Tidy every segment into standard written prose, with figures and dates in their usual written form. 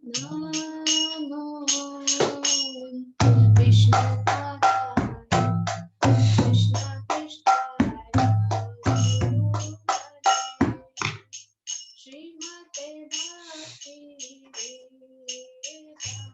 Namo Vishnu Padaya Krishna Krishna Guru Hare Srimate Bhakti Vedanta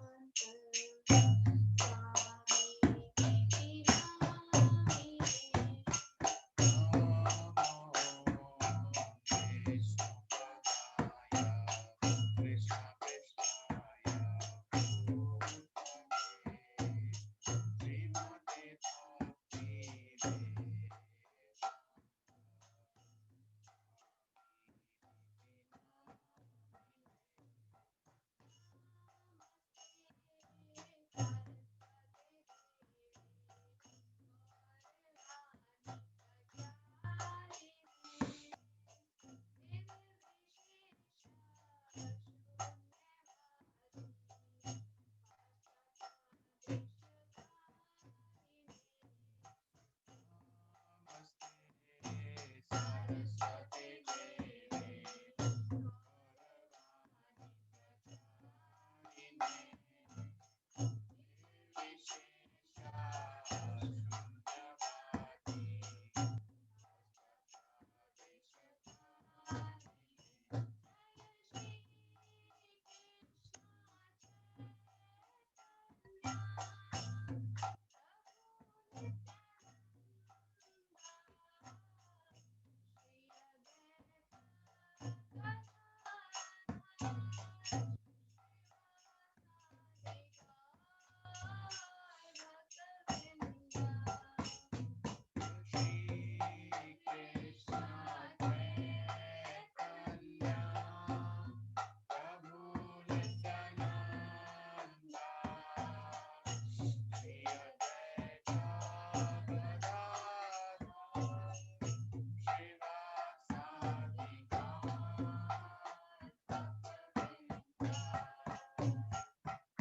Swami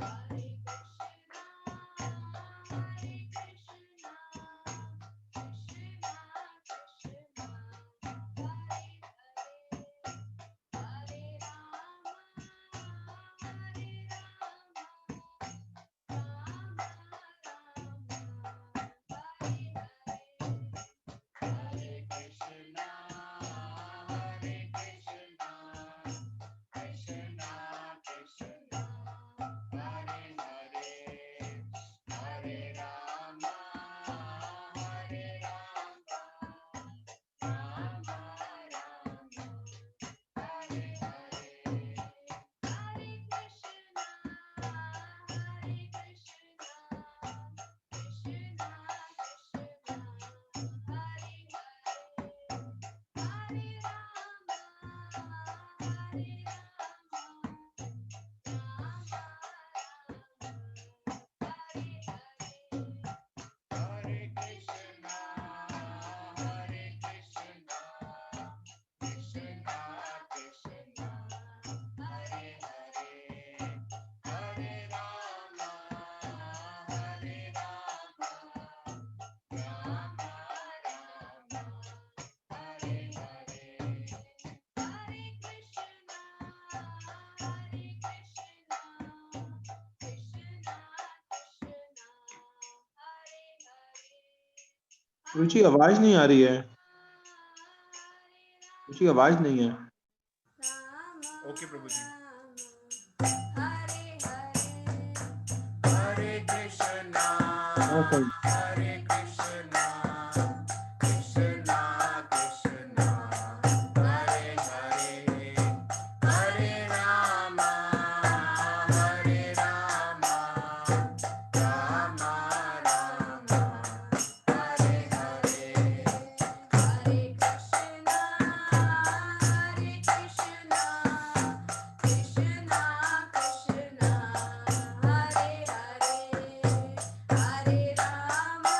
Nami रुचि आवाज नहीं आ रही है। रुचि आवाज नहीं है। ओके प्रभु जी। Hare हरे कृष्णा हाँ सही। हरे कृष्णा कृष्णा कृष्णा हरे हरे हरे रामा हरे Rama Rama Rama Hare Hare Hare Krishna, Hare Krishna, Krishna Krishna, Hare Hare, Hare Rama,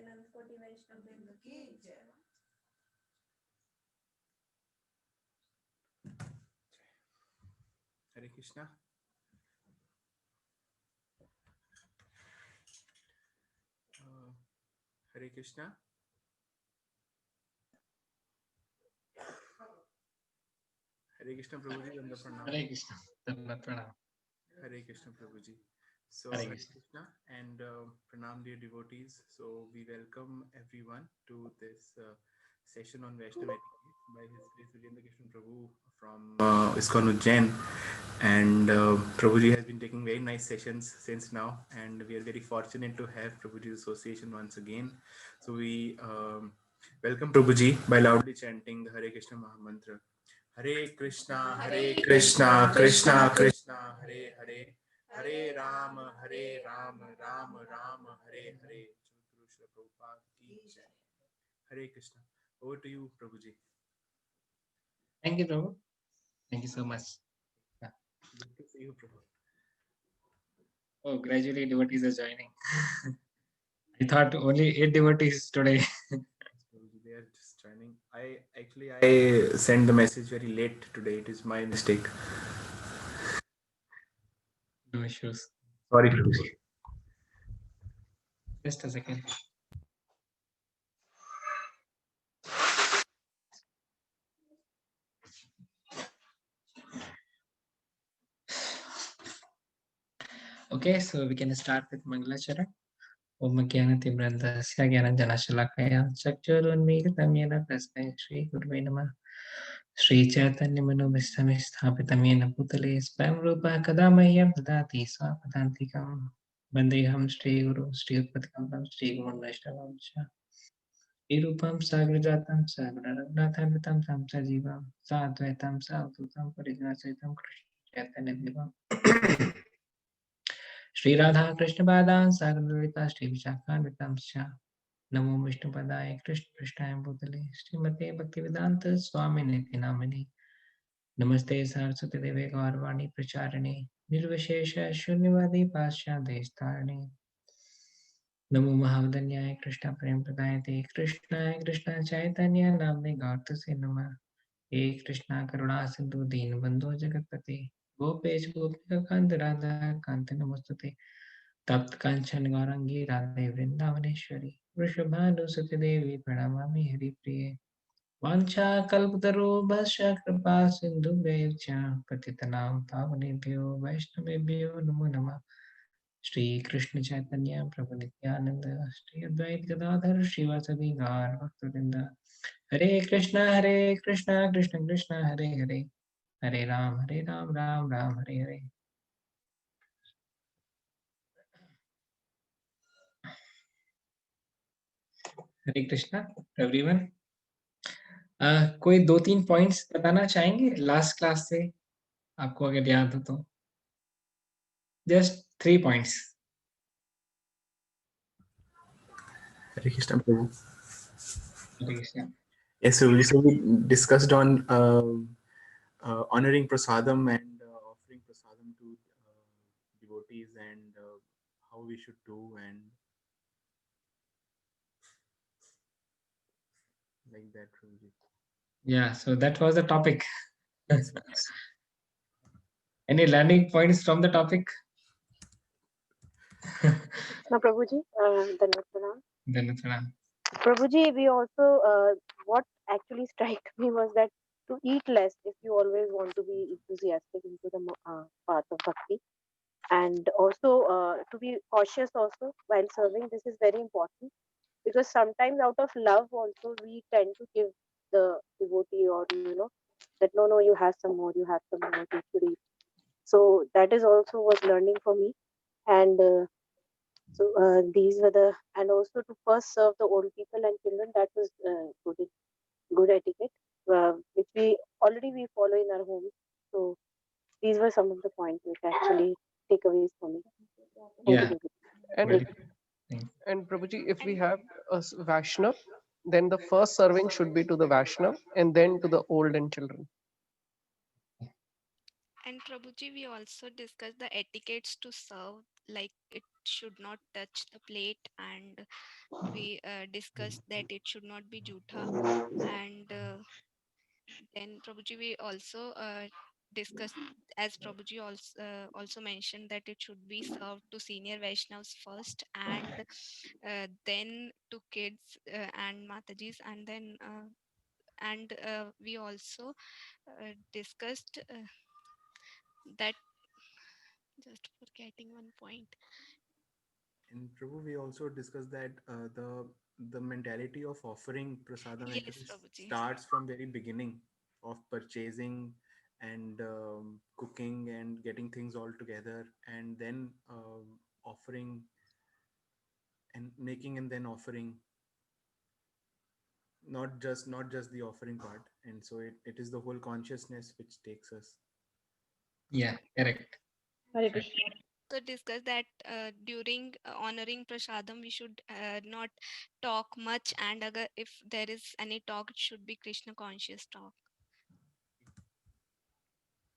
Nityanand Koti Vaishnav Vrinda ki jai. Hare Krishna. Hare Krishna. Hare Krishna Prabhuji, Danda Pranam. Hare Krishna. Dandavat pranam. Hare Krishna Prabhuji. So Hare Hare Krishna. Krishna and Pranam dear devotees. So we welcome everyone to this session on Vaishnava etiquette by His Grace Virendra Krishna Prabhu from ISKCON Ujjain. And Prabhuji has been taking very nice sessions since now, and we are very fortunate to have Prabhuji's association once again. So we welcome Prabhuji by loudly chanting the Hare Krishna Mahamantra. Hare Krishna, Krishna Krishna, Hare Hare, Hare Rama, Rama Rama, Hare Hare. Guru Srila Prabhupada ki jai. Hare Krishna. Over to you, Prabhuji. Thank you, Prabhu. Thank you so much. Good to see you, Prabhu. Oh, gradually devotees are joining. I thought only 8 devotees today. Prabhuji, they are just joining. I sent the message very late today. It is my mistake. No issues. Sorry, Prabhuji. Just a second. Okay, so we can start with Mangalacharan. Om Jnanatibrandasya Jnananjanashalakaya Chakshurunmilitam Yena Tasmai Shri Gurave Namah Shri Chaitanya Manobhishtam Sthapitam Yena Bhutale Swayam Rupa Kadamahyam Dadati Swapadantikam Vandeham Shri Guru Shri Utpatikam Shri Guru Vaishnavam Cha Irupam Sagrajatam Sagraragnatham Tam Sajivam Sadvaitam Savdutam Parigrasitam Krishna Chaitanya Devam Shri Radha Krishna Padan Sagaralita Shri Vichakhan Vitamsha Namo Vishnu Padaya Krishna Krishnaya Bhutale Srimate Bhaktivedanta Swami Niti Namani Namaste Saraswati Deve Gaurvani Pracharane Nirvishesha Shunyavadi Pascha Deshtarane Namo Mahavadanyaya Krishna Prem Pradayate Krishnaya Krishna Chaitanya Namne Gautase Nama He Krishna Karuna Sindhu Deen Bandhu Jagatpate Gopesh Gopika Kant Radha Kant Namastate तप्त कांचन गौरंगी राधे वृंदावनेश्वरी वृषभानुसुते देवी प्रणमामि हरिप्रिये वाञ्छा कल्पतरुभ्यश्च कृपा सिन्धुभ्यश्च पतितनां पावनेभ्यो वैष्णवेभ्यो नमो नमः श्री कृष्ण चैतन्य प्रभु नित्यानंद श्री अद्वैत गदाधर श्रीवासदि गौर भक्तवृंद हरे Krishna Krishna Krishna Hare Hare Hare Ram Ram Ram Hare Hare Hare Krishna everyone कोई 2-3 points बताना चाहेंगे लास्ट क्लास से आपको अगर याद हो तो just 3 points Hare Krishna Prabhu. Hare Krishna Yes, so we discussed on honoring prasadam and offering prasadam to devotees and how we should do and like that. Prabhuji. yeah so that was the topic any learning points from the topic Now, Prabhuji, Dandavat Pranam. then pranam. Prabhuji, we also, what actually struck me was that to eat less if you always want to be enthusiastic into the path of bhakti. And also to be cautious also while serving. This is very important because sometimes out of love also we tend to give the devotee or, that no, you have some more, you have some more, you should eat. So that is also was learning for me. And so these were the, and also to first serve the old people and children, that was good etiquette, which we follow in our homes. So these were some of the points which actually takeaways for me. Thank Yeah. you. And Very and Prabhuji, if we have a Vaishnav, then the first serving should be to the Vaishnav and then to the old and children. And Prabhuji, we also discussed the etiquettes to serve, like it should not touch the plate, and we discussed that it should not be jutha. And then Prabhuji, we also discussed, as Prabhuji also mentioned, that it should be served to senior Vaishnavas first, and then to kids and Matajis, and then and we also discussed that, just forgetting one point. And Prabhu, we also discussed that the mentality of offering prasadam Yes, actually Prabhuji. starts from very beginning of purchasing and cooking and getting things all together, and then offering and making and then offering, not just the offering part. And so it is the whole consciousness which takes us. Yeah, correct. Hare Krishna. So discuss that during honoring prasadam, we should not talk much, and if there is any talk, it should be Krishna conscious talk.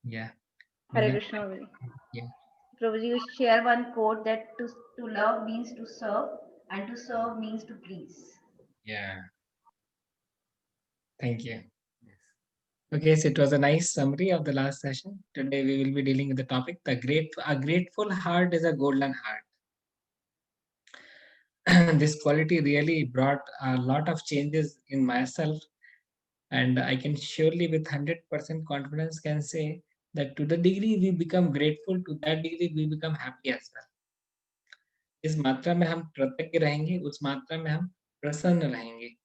Yeah. Hare Mangal- Krishna. Very. Yeah. Prabhuji, you share one quote that to love means to serve, and to serve means to please. Yeah. Thank you. Yes. Okay, so it was a nice summary of the last session. Today we will be dealing with the topic, a grateful heart is a golden heart. This quality really brought a lot of changes in myself, and I can surely with 100% confidence can say that to the degree we become grateful, to that degree we become happy as well. इस मात्रा में हम कृतज्ञ रहेंगे, उस मात्रा में हम प्रसन्न रहेंगे.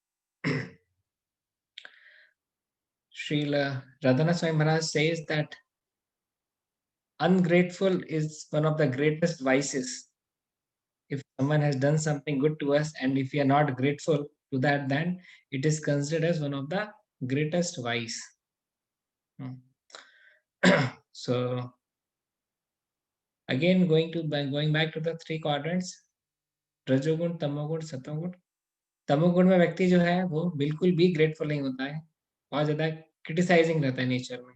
Srila Radhana Swami Maharaj says that ungrateful is one of the greatest vices. If someone has done something good to us and if we are not grateful to that, then it is considered as one of the greatest vice. So again, going back to the three quadrants, रजोगुण, तमोगुण, सतोगुण. तमोगुण में व्यक्ति जो है वो बिल्कुल भी ग्रेटफुल नहीं होता है, बहुत ज्यादा क्रिटिसाइजिंग रहता है नेचर में.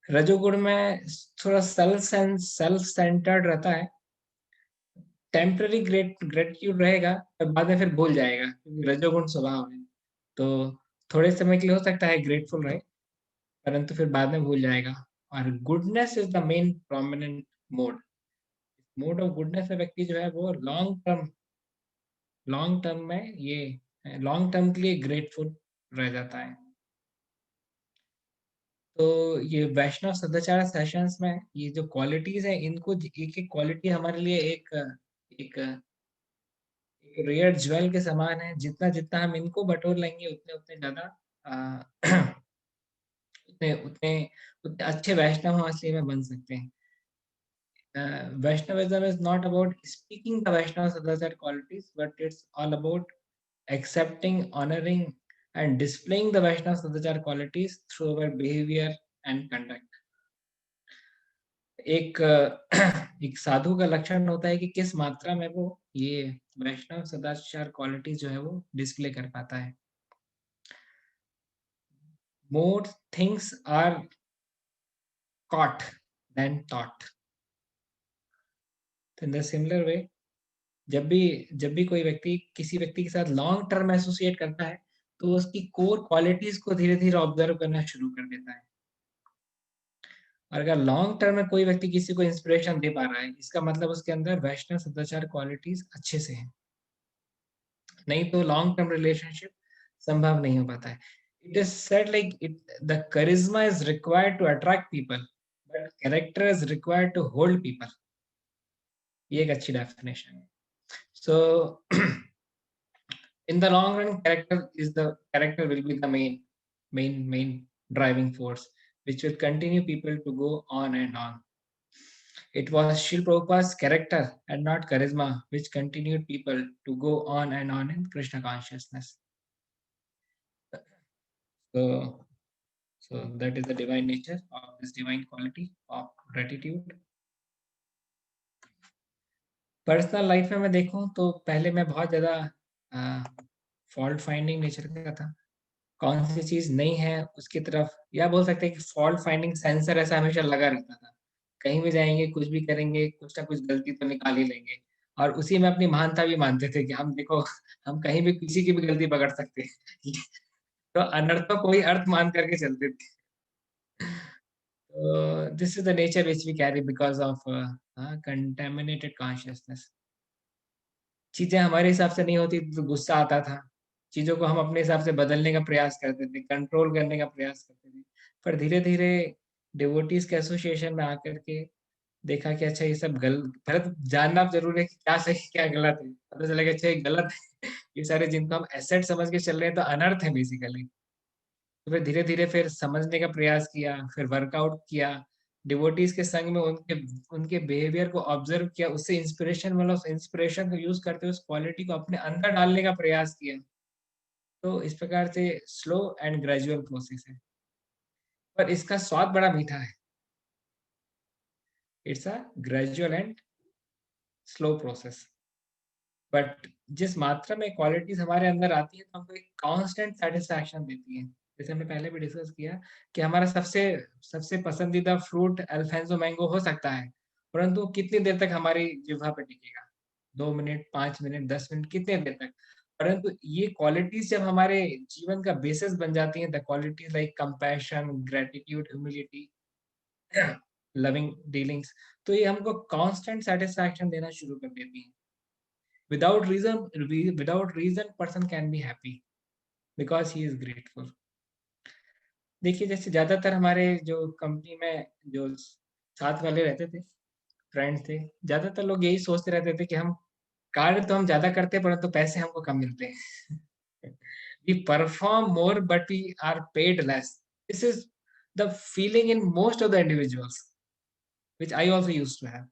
रजोगुण में थोड़ा सेल्फ सेंटर्ड रहता है, टेम्पररी ग्रेटिट्यूड रहेगा पर बाद में फिर भूल जाएगा, क्योंकि रजोगुण स्वभाव है. तो थोड़े समय के लिए हो सकता है ग्रेटफुल रहे, परंतु फिर बाद में भूल जाएगा. और goodness is the main prominent mode of goodness में व्यक्ति जो है वो लॉन्ग टर्म में ये लॉन्ग टर्म के लिए ग्रेटफुल रह जाता है. तो ये वैष्णव सदाचार सेशंस में ये जो क्वालिटीज है, इनको एक एक क्वालिटी हमारे लिए एक रेयर ज्वेल के समान है. जितना जितना हम इनको बटोर लेंगे उतने उतने ज्यादा उतने अच्छे वैष्णव हम असली में बन सकते हैं. Vaishnavism is not about speaking the Vaishnava Sadachar qualities, but it's all about accepting, honoring, and displaying the Vaishnava Sadachar qualities through our behavior and conduct. एक साधु का लक्षण होता है कि किस मात्रा में वो ये वैष्णव सदाचार क्वालिटी जो है वो डिस्प्ले कर पाता है. More things are caught than taught. In the similar way, जब भी कोई व्यक्ति किसी व्यक्ति के साथ लॉन्ग टर्म एसोसिएट करता है तो उसकी कोर क्वालिटीज को धीरे धीरे ऑब्जर्व करना शुरू कर देता है. और अगर लॉन्ग टर्म में कोई व्यक्ति किसी को इंस्पिरेशन दे पा रहा है, इसका मतलब उसके अंदर वैष्णव सदाचार क्वालिटीज अच्छे से हैं, नहीं तो लॉन्ग टर्म रिलेशनशिप संभव नहीं हो पाता है. It is said like the charisma is required to attract people, but character is required to hold people. ये एक अच्छी डेफिनेशन है. So in the long run, character will be the main driving force, which will continue people to go on and on. It was Srila Prabhupada's character and not charisma which continued people to go on and on in Krishna consciousness. So that is the divine nature of this divine quality of gratitude. Personal life में मैं देखूं तो पहले मैं बहुत ज़्यादा fault finding nature का था. कौन सी चीज़ नहीं है उसकी तरफ, या बोल सकते हैं कि फॉल्ट फाइंडिंग सेंसर ऐसा हमेशा लगा रहता था कहीं भी जाएंगे, कुछ भी करेंगे, कुछ ना कुछ गलती तो निकाल ही लेंगे, और उसी में अपनी महानता भी मानते थे कि हम देखो, हम कहीं भी किसी की भी गलती पकड़ सकते हैं। तो अनर्थों को ही अर्थ मान करके चलते थे। तो this is the nature which we carry because of contaminated consciousness. चीजें हमारे हिसाब से नहीं होती तो गुस्सा आता था, चीजों को हम अपने हिसाब से बदलने का प्रयास करते थे, कंट्रोल करने का प्रयास करते थे, पर धीरे धीरे डिवोटीज के एसोसिएशन में आकर के देखा कि अच्छा ये सब गलत, पहले तो जानना जरूरी है कि क्या सही क्या गलत है, पता चला कि अच्छा ये गलत है। ये सारे जिनको हम एसेट समझ के चल रहे हैं तो अनर्थ है बेसिकली। तो फिर धीरे धीरे फिर समझने का प्रयास किया, फिर वर्कआउट किया, डिवोटीज के संग में उनके उनके बिहेवियर को ऑब्जर्व किया, उससे इंस्पिरेशन मतलब उस इंस्पिरेशन को यूज करते हुए उस क्वालिटी को अपने अंदर डालने का प्रयास किया। तो इस प्रकार से स्लो एंड ग्रेजुअल प्रोसेस है, पर इसका स्वाद बड़ा मीठा है। It's a gradual and slow process, but जिस मात्रा में क्वालिटीज हमारे अंदर आती है तो हमको एक कांस्टेंट सेटिस्फैक्शन देती है। जैसे हमने पहले भी डिस्कस किया कि हमारा सबसे सबसे पसंदीदा फ्रूट अल्फेंसो मैंगो हो सकता है, परंतु कितनी देर तक हमारी जिह्वा पे टिकेगा? 2 मिनट, 5 मिनट, 10 मिनट, कितने देर तक? परंतु ये क्वालिटीज जब हमारे जीवन का बेसिस बन जाती हैं, the qualities like compassion, gratitude, humility, loving dealings, तो ये हमको कांस्टेंट सेटिस्फैक्शन देना शुरू कर देती है। without reason person can be happy because he is grateful. देखिए जैसे ज्यादातर हमारे जो कंपनी में जो साथ वाले रहते थे, फ्रेंड्स थे, ज्यादातर लोग यही सोचते रहते थे कि हम कार्य तो हम ज्यादा करते हैं परंतु पैसे हमको कम मिलते हैं। we perform more but we are paid less. This is the feeling in most of the individuals which I also used to have.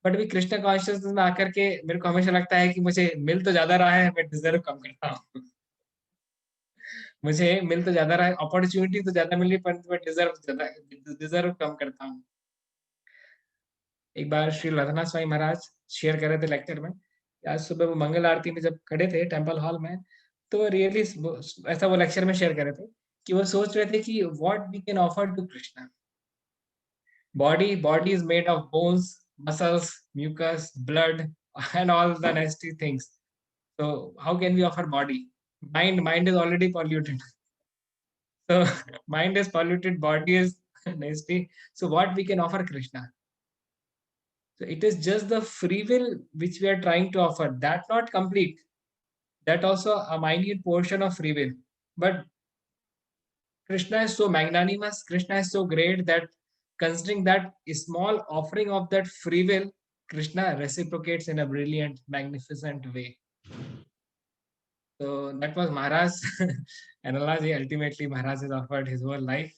But अभी कृष्ण कॉन्शियसनेस में आकर के मेरे को हमेशा लगता है कि मुझे मिल तो ज्यादा रहा है, मैं डिजर्व कम करता हूँ। मुझे मिल तो ज्यादा रहा है, अपॉर्चुनिटी तो ज्यादा मिली, पर मैं डिजर्व कम करता हूँ। एक बार श्री रघुनाथ स्वामी महाराज शेयर कर रहे थे लेक्चर में, आज सुबह वो मंगल आरती में जब खड़े थे टेम्पल हॉल में, तो रियली ऐसा वो लेक्चर में शेयर कर रहे थे कि वो सोच रहे थे कि what we can offer to Krishna. Body is made of bones, muscles, mucus, blood, and all the nasty things. So how can we offer body? Mind is already polluted. So mind is polluted, body is nasty. So what we can offer Krishna? So it is just the free will which we are trying to offer. That not complete. That also a minute portion of free will. But Krishna is so magnanimous, Krishna is so great that considering that small offering of that free will, Krishna reciprocates in a brilliant, magnificent way. So that was Maharaj's analogy. Ultimately, Maharaj has offered his whole life.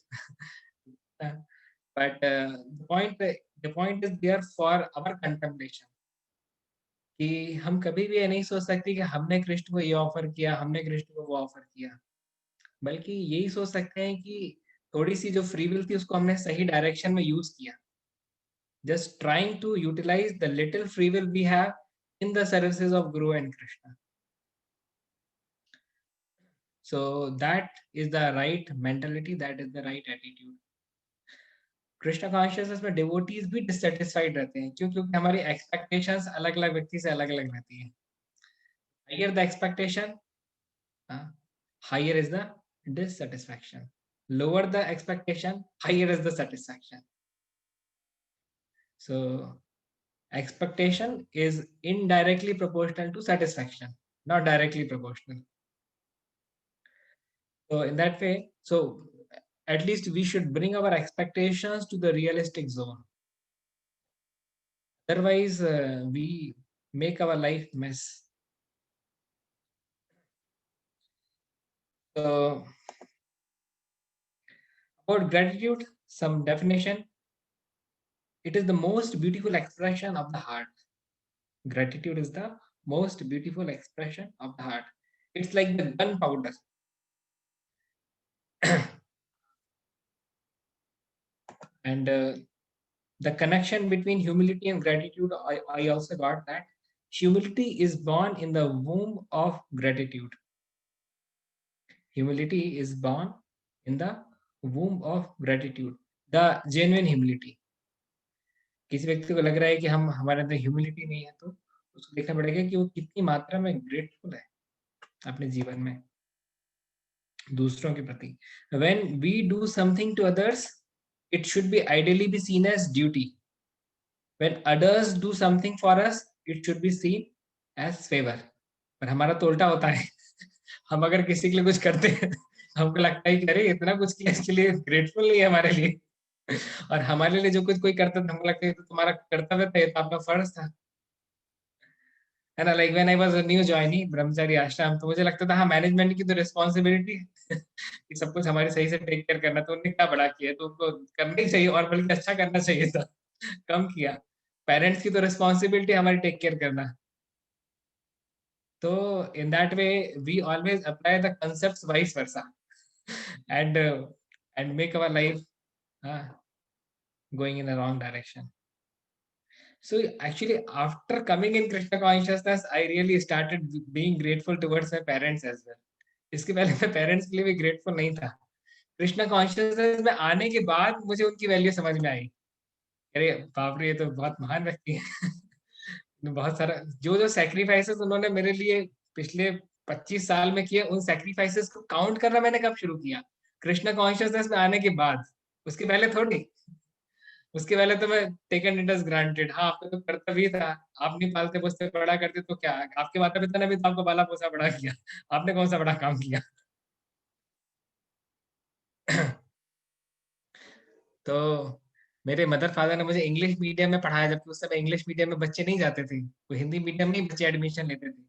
But the point is there for our contemplation. कि हम कभी भी ये नहीं सोच सकते कि हमने कृष्ण को ये ऑफर किया, हमने कृष्ण को वो ऑफर किया, बल्कि यही सोच सकते हैं कि थोड़ी सी जो फ्री विल थी उसको हमने सही डायरेक्शन में यूज किया. Just trying to utilize the little free will we have in the services of Guru and Krishna. So that is the right mentality, that is the right attitude. Krishna consciousness में devotees भी dissatisfied रहते हैं, क्यों? क्योंकि हमारी expectations अलग अलग व्यक्ति से अलग अलग रहती है. Higher the expectation, higher is the dissatisfaction. Lower the expectation, higher is the satisfaction. So expectation is indirectly proportional to satisfaction, not directly proportional. So in that way, so at least we should bring our expectations to the realistic zone. Otherwise, we make our life mess. So about gratitude, some definition. It is the most beautiful expression of the heart. Gratitude is the most beautiful expression of the heart. It's like the gunpowder. And the connection between humility and gratitude, I also got that. Humility is born in the womb of gratitude. Humility is born in the womb of gratitude, the genuine humility. किसी व्यक्ति को लग रहा है कि हम हमारे अंदर ह्यूमिलिटी नहीं है, तो उसको देखना पड़ेगा कि वो कितनी मात्रा में ग्रेटफुल है अपने जीवन में दूसरों के प्रति. When we do something to others, it should be ideally be seen as duty. When others do something for us, it should be seen as favor. पर हमारा तो उल्टा होता है. हम अगर किसी के लिए कुछ करते हैं, हमको लगता है कि अरे इतना कुछ किया, इसके लिए ग्रेटफुल नहीं है हमारे लिए. और हमारे लिए जो कुछ कोई करता है, तो हमको लगता है तो तुम्हारा कर्तव्य था, ये तो आपका फर्ज था, है ना. Like when I was new joining ब्रह्मचारी आश्रम, तो मुझे लगता था हाँ मैनेजमेंट की तो रिस्पॉन्सिबिलिटी है कि सब कुछ हमारे सही से टेक केयर करना. तो उन्होंने क्या बड़ा किया, तो उनको करना ही चाहिए और बल्कि अच्छा करना चाहिए था. कम किया. पेरेंट्स की तो रिस्पॉन्सिबिलिटी हमारी टेक केयर करना. तो in that way we always apply the concepts vice versa and make our life going in the wrong direction. So actually, after coming in Krishna consciousness, I really started being grateful towards my parents as well. इसके पहले मैं parents के लिए भी grateful नहीं था. Krishna consciousness में आने के बाद मुझे उनकी वैल्यू समझ में आई. अरे बाप रे, ये तो बहुत महान व्यक्ति है. बहुत सारा जो जो सैक्रिफाइसेस उन्होंने मेरे लिए पिछले 25 साल में किए, उन सैक्रिफाइसेस को काउंट करना मैंने कब शुरू किया? कृष्णा कॉन्शियसनेस में आने के बाद. उसके पहले थोड़ी. उसके पहले तो मैं टेकन इट एज ग्रांटेड. हाँ, आपका तो कर्तव्य था, आप नहीं पालते पोसते बड़ा करते तो क्या, आपके माता पिता ने भी तो आपको पाला पोसा बड़ा किया, आपने कौन सा बड़ा काम किया? तो मेरे मदर फादर ने मुझे इंग्लिश मीडियम में पढ़ाया, जबकि उस समय इंग्लिश मीडियम में बच्चे नहीं जाते थे, वो हिंदी मीडियम में ही बच्चे एडमिशन लेते थे.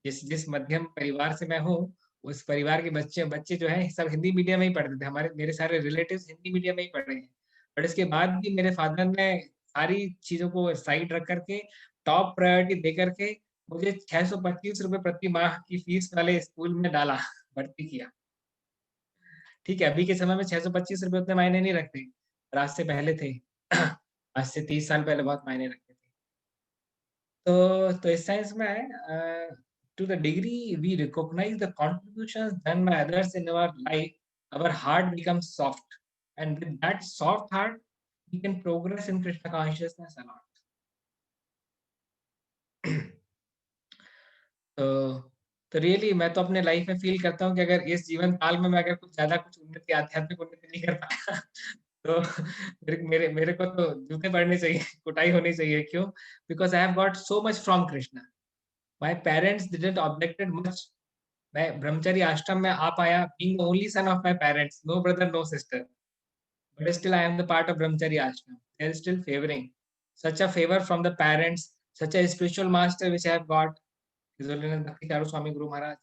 जिस मध्यम परिवार से मैं हूँ, उस परिवार के बच्चे बच्चे जो है सब हिंदी मीडियम में ही पढ़ते थे. हमारे मेरे सारे रिलेटिव्स हिंदी मीडियम में ही पढ़ रहे हैं. बट इसके बाद भी मेरे फादर ने सारी चीजों को साइड रख करके, टॉप प्रायोरिटी दे करके मुझे 625 रुपए प्रति माह की फीस वाले स्कूल में डाला, भर्ती किया. ठीक है, अभी के समय में 625 रुपए उतने मायने नहीं रखते, पर आज से पहले थे. आज से 30 साल पहले बहुत मायने रखते थे. तो इस सेंस में to the degree we recognize the contributions done by others in our life, our heart becomes soft, and with that soft heart we can progress in Krishna consciousness a lot. तो really मैं तो अपने life में feel करता हूँ कि अगर इस जीवन काल में मैं अगर कुछ ज्यादा कुछ उन्नति, आध्यात्मिक उन्नति नहीं कर पाया, तो मेरे मेरे को तो जूते पड़ने चाहिए, कुटाई होनी चाहिए. क्यों? Because I have got so much from Krishna. My parents didn't objected much. मैं ब्रह्मचारी आश्रम में आ पाया being the only son of my parents, no brother, no sister. But still I am the part of Brahmachari ashram. They are still favoring. Such a favor from the parents, such a spiritual master which I have got, His Holiness Bhakti Charu Swami Guru Maharaj.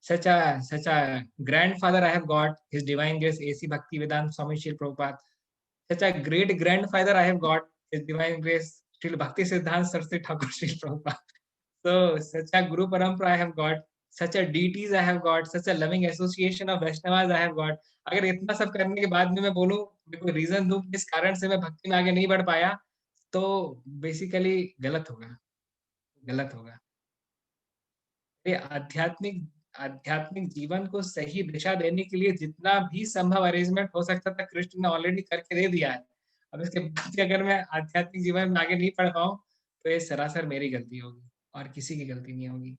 Such a grandfather I have got, His Divine Grace A.C. Bhakti Vedanta Swami Srila Prabhupada. Such a great grandfather I have got, His Divine Grace Srila Bhakti Siddhanta Saraswati Thakur Srila Prabhupada. So such a Guru Parampara I have got, such a deities I have got, such a loving association of Vaishnavas I have got. अगर इतना सब करने के बाद में मैं बोलूं, मैं कोई रीजन दूं किस कारण से मैं भक्ति में आगे नहीं बढ़ पाया, तो बेसिकली गलत होगा. ये आध्यात्मिक जीवन को सही दिशा देने के लिए जितना भी संभव अरेंजमेंट हो सकता था, कृष्ण ने ऑलरेडी करके दे दिया है. अब इसके बाद अगर मैं आध्यात्मिक जीवन में आगे नहीं बढ़ पाऊं, तो ये सरासर मेरी गलती होगी और किसी की गलती नहीं होगी.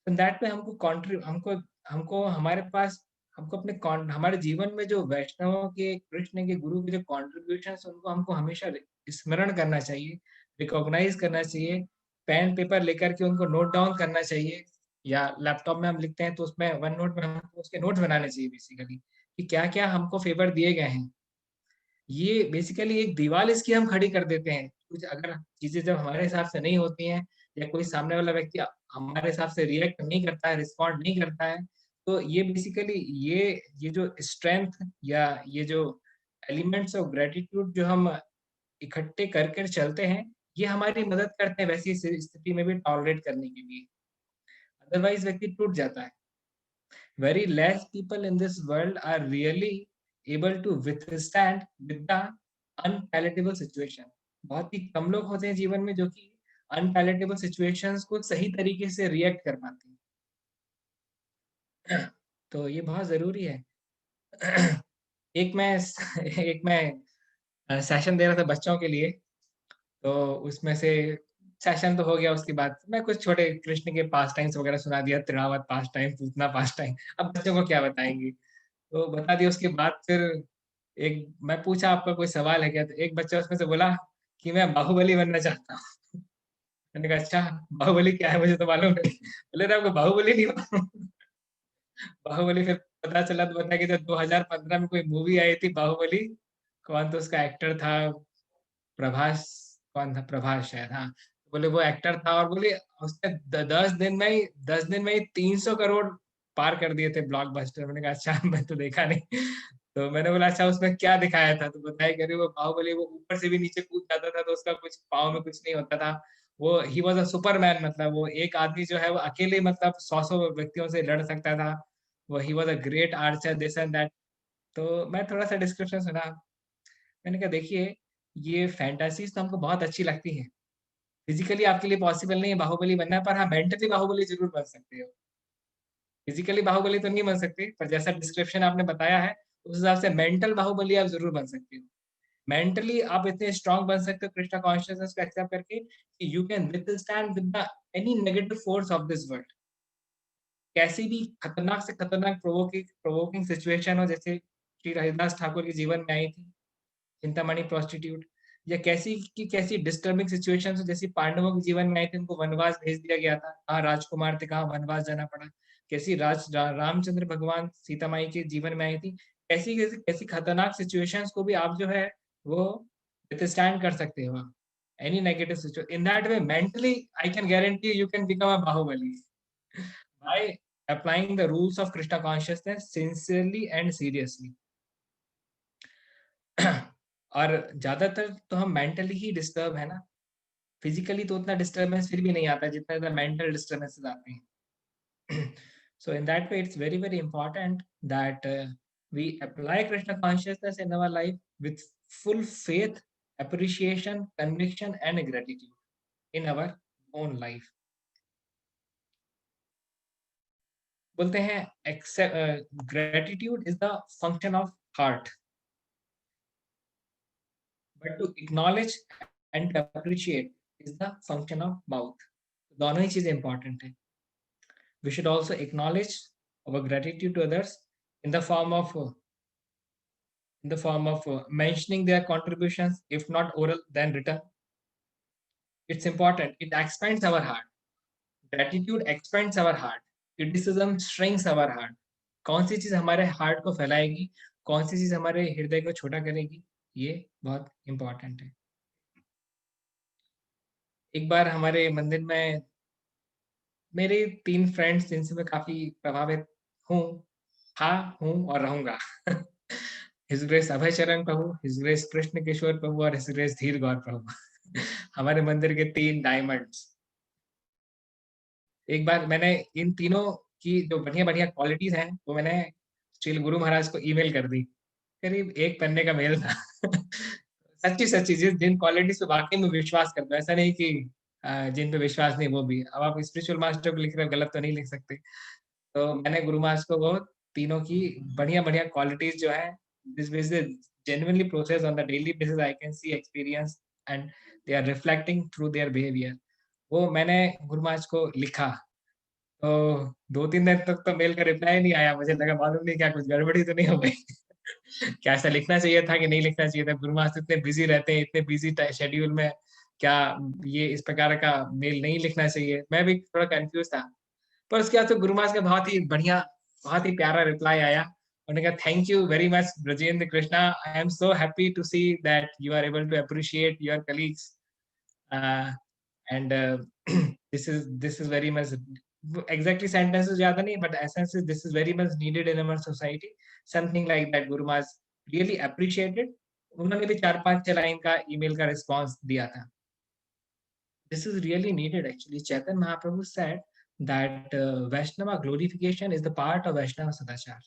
दैट में हमको हमारे पास हमको अपने हमारे जीवन में जो वैष्णवों के, कृष्ण के, गुरु के जो कॉन्ट्रीब्यूशन, उनको हमको हमेशा स्मरण करना चाहिए, रिकॉग्नाइज करना चाहिए. पेन पेपर लेकर के उनको नोट डाउन करना चाहिए, या लैपटॉप में हम लिखते हैं तो उसमें वन नोट में हमको उसके नोट्स बनाने चाहिए बेसिकली, कि क्या क्या हमको फेवर दिए गए हैं. ये बेसिकली एक दीवार इसकी हम खड़ी कर देते हैं. कुछ अगर चीजें जब हमारे हिसाब से नहीं होती हैं, या कोई सामने वाला व्यक्ति हमारे हिसाब से रिएक्ट नहीं करता है, रिस्पॉन्ड नहीं करता है, तो ये बेसिकली ये जो स्ट्रेंथ या ये जो एलिमेंट्स ऑफ ग्रेटिट्यूड जो हम इकट्ठे करके चलते हैं, ये हमारी मदद करते हैं वैसी स्थिति में भी टॉलरेट करने के लिए. अदरवाइज व्यक्ति टूट जाता है. Very less people in this world are really able to withstand with the unpalatable situation. बहुत ही कम लोग होते हैं जीवन में जो कि अनपैलेटेबल सिचुएशंस को सही तरीके से रिएक्ट कर पाते हैं. तो ये बहुत जरूरी है. एक मैं सेशन दे रहा था बच्चों के लिए, तो उसमें से सेशन तो हो गया, उसके बाद मैं कुछ छोटे कृष्ण के पास टाइम्स वगैरह सुना दिया, तृणावत पास टाइम, पूतना पास टाइम, अब बच्चों को क्या बताएंगे, तो बता दिया। उसके बाद फिर एक मैं पूछा आपका कोई सवाल है क्या, तो एक बच्चा उसमें से बोला कि मैं बाहुबली बनना चाहता हूँ। मैंने कहा अच्छा बाहुबली क्या है, मुझे तो मालूम नहीं। बोले रे आपको बाहुबली नहीं मालूम? बाहुबली फिर पता चला, तो बताया कि जब 2015 में कोई मूवी आई थी बाहुबली, कौन तो उसका एक्टर था, प्रभास, कौन था, प्रभास शायद, हाँ। बोले वो एक्टर था, और बोले उसने 10 दिन में ही 300 करोड़ पार कर दिए थे ब्लॉकबस्टर। मैंने कहा अच्छा मैं तो देखा नहीं। तो मैंने बोला अच्छा उसमें क्या दिखाया था, तो बताया कि अरे वो बाहुबली वो ऊपर से भी नीचे कूद जाता था, तो उसका कुछ पाँव में कुछ नहीं होता था। वो ही वॉज अ सुपरमैन, मतलब वो एक आदमी जो है वो अकेले मतलब 100 व्यक्तियों से लड़ सकता था। वो he was a great Archer, this and that. तो मैं थोड़ा सा डिस्क्रिप्शन सुना। मैंने कहा देखिए ये फैंटेसीज तो हमको बहुत अच्छी लगती हैं, फिजिकली आपके लिए पॉसिबल नहीं है बाहुबली बनना, पर हाँ मेंटली बाहुबली जरूर बन सकते हो। फिजिकली बाहुबली तो नहीं बन सकते, पर जैसा डिस्क्रिप्शन आपने बताया है उस हिसाब से मेंटल बाहुबली आप जरूर बन सकते हो। मेंटली आप इतने स्ट्रांग बन सकते हो कृष्णा कॉन्शियसनेस को एक्सेप्ट करके कि you can withstand with the any negative force of this world. कैसी भी खतरनाक से खतरनाक प्रोवोकिंग सिचुएशन हो, जैसे श्री हरिदास ठाकुर के जीवन में आई थी चिंतामणि प्रोस्टिट्यूट, या कैसी की कैसी डिस्टर्बिंग सिचुएशन हो, जैसी पांडवों के जीवन में आई थी, उनको वनवास भेज दिया गया था, कहाँ राजकुमार थे, कहाँ वनवास जाना पड़ा। कैसी रामचंद्र भगवान सीता माई के जीवन में आई थी, कैसी कैसी कैसी खतरनाक सिचुएशंस को भी आप जो है वो विथस्टैंड कर सकते हो। Any negative situation in that way mentally I can guarantee you can become a Baahubali by applying the rules of Krishna consciousness sincerely and seriously. और ज्यादातर तो हम मेंटली ही डिस्टर्ब है ना, फिजिकली तो उतना डिस्टर्बेंस फिर भी नहीं आता जितना ज्यादा मेंटल डिस्टर्बेंसेस आते हैं। So in that way it's very very important that we apply Krishna consciousness in our life with full faith, appreciation, conviction and gratitude in our own life. बोलते हैं gratitude is the function of heart, but to acknowledge and to appreciate is the function of mouth. दोनों ही चीजें important है. We should also acknowledge our gratitude to others in the form of mentioning their contributions, if not oral then written. It's important. It expands our heart. Gratitude expands our heart. Criticism shrinks our heart. कौन सी चीज हमारे heart को फैलाएगी, कौन सी चीज हमारे हृदय को छोटा करेगी, ये बहुत इंपॉर्टेंट है. एक बार हमारे मंदिर में मेरे 3 फ्रेंड्स जिनसे मैं काफी प्रभावित हूँ, हूँ और रहूंगा. हिज ग्रेस अभय चरण प्रभु, हिज ग्रेस कृष्ण किशोर प्रभु और हिज ग्रेस धीर गौर प्रभु. हमारे मंदिर के 3 डायमंड्स. एक बार मैंने इन तीनों की जो बढ़िया बढ़िया क्वालिटीज हैं वो मैंने श्री गुरु महाराज को ईमेल कर दी. करीब 1 पन्ने का मेल था. सच्ची सच्ची जिन क्वालिटीज पे वाकई में विश्वास करते हो, ऐसा नहीं कि जिन पे विश्वास नहीं वो भी. अब आप स्पिरिचुअल मास्टर को लिख रहे हो, गलत तो नहीं लिख सकते. तो मैंने गुरु महाराज को वो तीनों की बढ़िया बढ़िया क्वालिटीज जो है, this basis genuinely process on the daily basis, I can see experience and they are reflecting through their behavior. वो मैंने गुरु महाराज को लिखा, तो 2-3 दिन तक तो मेल का रिप्लाई नहीं आया. मुझे लगा मालूम नहीं क्या कुछ गड़बड़ी तो नहीं हो गई. क्या ऐसा लिखना चाहिए था कि नहीं लिखना चाहिए था. गुरु महाराज इतने बिजी रहते हैं, इतने बिजी शेड्यूल में, क्या ये इस प्रकार का मेल नहीं लिखना चाहिए. मैं भी थोड़ा कंफ्यूज था, पर उसके बाद तो गुरु महाराज का बहुत ही बढ़िया, बहुत ही प्यारा रिप्लाई आया. उन्होंने कहा thank you very much Brajendra Krishna, I am so happy to see that you are able to appreciate your colleagues and this is very much, exactly sentences ज्यादा नहीं, but essence is this is very much needed in our society, something like that. Guru Maharaj really appreciated. उन्होंने भी 4-5 line का email का response दिया था. This is really needed actually. Chaitanya Mahaprabhu said that Vaishnava glorification is the part of Vaishnava Sadachar.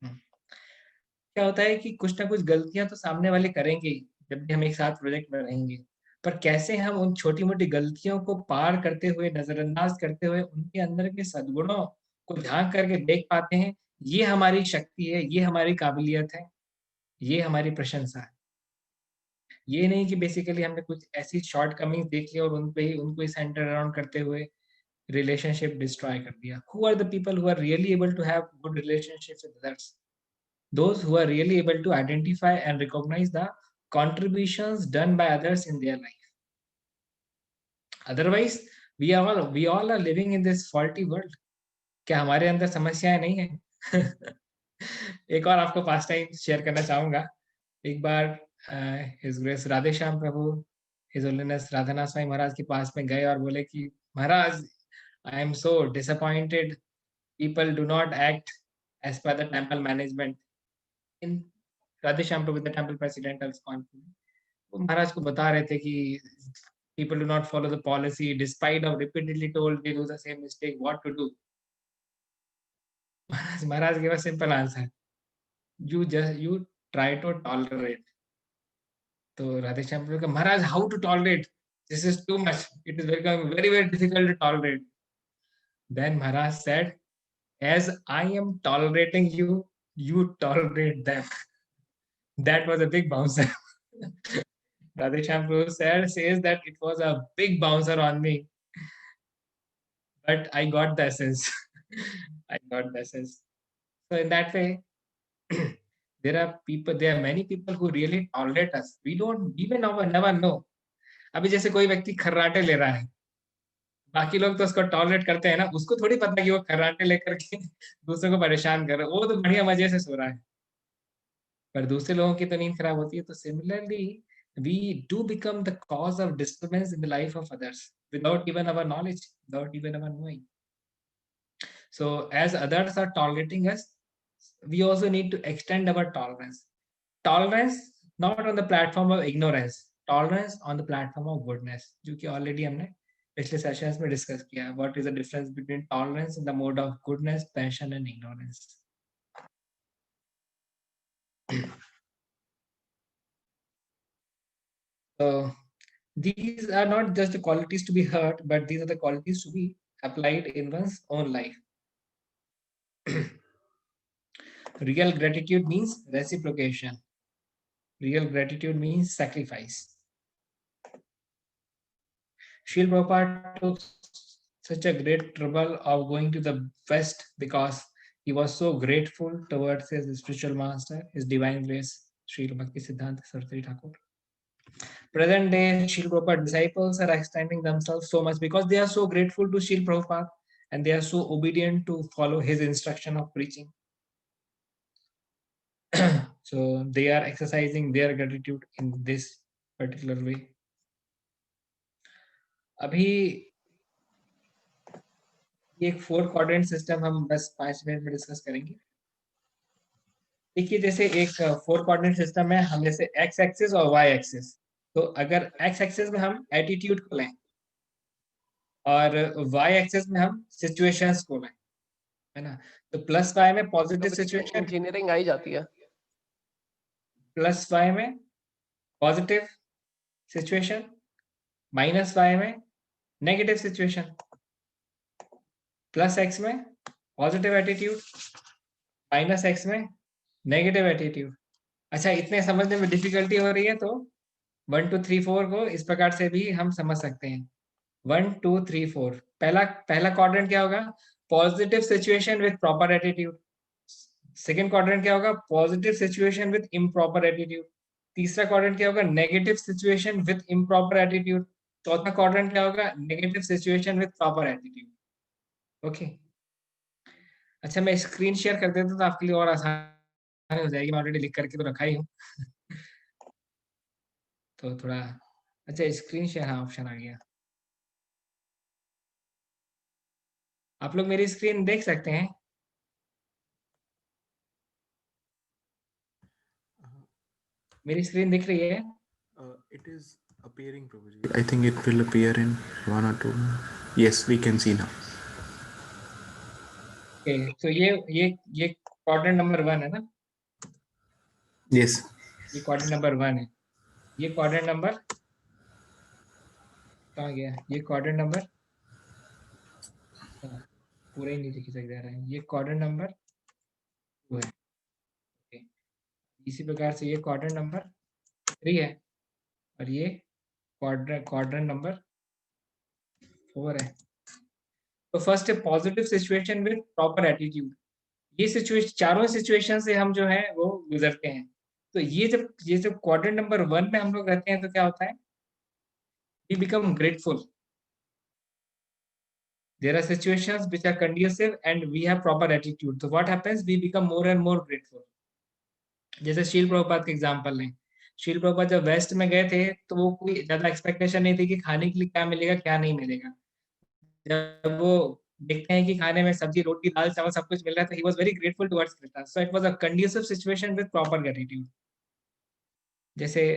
क्या होता है कि कुछ ना कुछ गलतियां तो सामने वाले करेंगे जब भी हम एक साथ प्रोजेक्ट में रहेंगे, पर कैसे हम उन छोटी मोटी गलतियों को पार करते हुए, नजरअंदाज करते हुए उनके अंदर के सद्गुणों को झांक करके देख पाते हैं, ये हमारी शक्ति है, ये हमारी काबिलियत है, ये हमारी प्रशंसा है. ये नहीं कि बेसिकली हमने कुछ ऐसी शॉर्ट कमिंग देख ली और उनको ही सेंटर अराउंड करते हुए relationship destroy कर दिया. Who are the people who are really able to have good relationships with others? Those who are really able to identify and recognize the contributions done by others in their life. Otherwise, we all are living in this faulty world. क्या हमारे अंदर समस्याएं नहीं है? एक और आपको पास time share करना चाहूंगा. एक बार हिज ग्रेस राधे श्याम प्रभु हिज होलीनेस राधानाथ स्वामी महाराज के पास में गए और बोले कि महाराज, I am so disappointed. People do not act as per the temple management. In Radheshyam Prabhu, the temple president of ISKCON, वो महाराज को बता रहे थे कि people do not follow the policy despite of repeatedly told they do the same mistake. What to do? Maharaj gave a simple answer. You try to tolerate. तो राधेश्याम प्रभु का महाराज, how to tolerate? This is too much. It is becoming very, very difficult to tolerate. Then Maharaj said, as I am tolerating you, you tolerate them. That was a big bouncer. Radheshyam Prabhu says that it was a big bouncer on me, but I got the essence. I got the essence. So in that way, there are many people who really tolerate us. We may never know. अभी जैसे कोई व्यक्ति खर्राटे ले रहा है, बाकी लोग तो उसको टॉलरेट करते हैं ना, उसको थोड़ी पता कि वो खर्राटे लेकर के दूसरों को परेशान कर रहा है, वो तो बढ़िया मजे से सो रहा है, पर दूसरे लोगों की तो नींद खराब होती है. तो similarly we do become the cause of disturbance in the life of others without even our knowledge, without even our knowing. So as others are tolerating us, we also need to extend our tolerance. Tolerance not on the platform of ignorance, tolerance on the platform of goodness, जो कि already हमने पिछले sessions में discuss किया है. What is the difference between tolerance in the mode of goodness, passion and ignorance? So these are not just the qualities to be heard, but these are the qualities to be applied in one's own life. Real gratitude means reciprocation. Real gratitude means sacrifice. Srila Prabhupada took such a great trouble of going to the West because he was so grateful towards his spiritual master, his divine grace, Srila Bhakti Siddhanta Saraswati Thakur. Present day, Srila Prabhupada disciples are extending themselves so much because they are so grateful to Srila Prabhupada and they are so obedient to follow his instruction of preaching. So they are exercising their gratitude in this particular way. अभी एक 4 quadrant system हम बस 5 minute में discuss करेंगे. देखिए, जैसे एक 4 quadrant system में हम जैसे x एक्सिस और y एक्सिस, तो अगर x एक्सिस में हम एटीट्यूड को लें और y एक्सिस में हम सिचुएशंस को लें, है ना, तो प्लस y में पॉजिटिव सिचुएशन, इंजीनियरिंग आई जाती है. प्लस y में पॉजिटिव सिचुएशन, माइनस y में नेगेटिव सिचुएशन, प्लस x में पॉजिटिव एटीट्यूड, माइनस x में नेगेटिव एटीट्यूड. अच्छा, इतने समझने में डिफिकल्टी हो रही है तो 1 2 3 4 को इस प्रकार से भी हम समझ सकते हैं. 1 2 3 4. पहला क्वाड्रेंट क्या होगा? Positive situation with proper attitude. Second quadrant क्या होगा? Positive situation with improper attitude. तीसरा क्वाड्रेंट क्या होगा? Negative situation with improper attitude. चौथा क्वाड्रेंट क्या होगा? Negative situation with proper attitude. Okay, अच्छा मैं स्क्रीन शेयर कर देता हूं तो आपके लिए और आसान हो जाएगी. मैं ऑलरेडी लिख करके तो रखा ही हूँ. तो थोड़ा अच्छा स्क्रीन शेयर, हाँ ऑप्शन आ गया. आप लोग मेरी स्क्रीन देख सकते हैं? मेरी स्क्रीन दिख रही है? It is appearing, Prabhuji. I think it will appear in 1 or 2. Yes, we can see now. Okay, तो ये क्वाड्रेंट नंबर 1 है ना? Yes. ये क्वाड्रेंट नंबर 1 है. ये क्वाड्रेंट नंबर कहाँ गया? ये क्वाड्रेंट नंबर पूरा ही नीचे खिसक जा रहा है. ये क्वाड्रेंट नंबर 2 है. इसी प्रकार से ये क्वाड्रेंट नंबर 3 है. और ये क्वाड्रेंट नंबर 4 है। तो फर्स्ट है positive situation with proper attitude. ये सिचुएशन, चारों सिचुएशन से हम जो है वो गुजरते हैं। तो ये जब क्वाड्रेंट नंबर 1 में हम लोग रहते हैं तो क्या होता है, we become grateful. There are situations which are conducive and we have proper attitude. So what happens? We become more and more grateful. जैसे शील प्रभुपाद के एग्जाम्पल लें। शील प्रभुपाद जब वेस्ट में गए थे तो वो कोई ज्यादा एक्सपेक्टेशन नहीं थी कि खाने के लिए क्या मिलेगा क्या नहीं मिलेगा। जब वो देखते हैं कि खाने में सब्जी रोटी दाल चावल सब कुछ मिल रहा है तो he was very grateful towards Krishna. So it was a conducive situation with proper gratitude. जैसे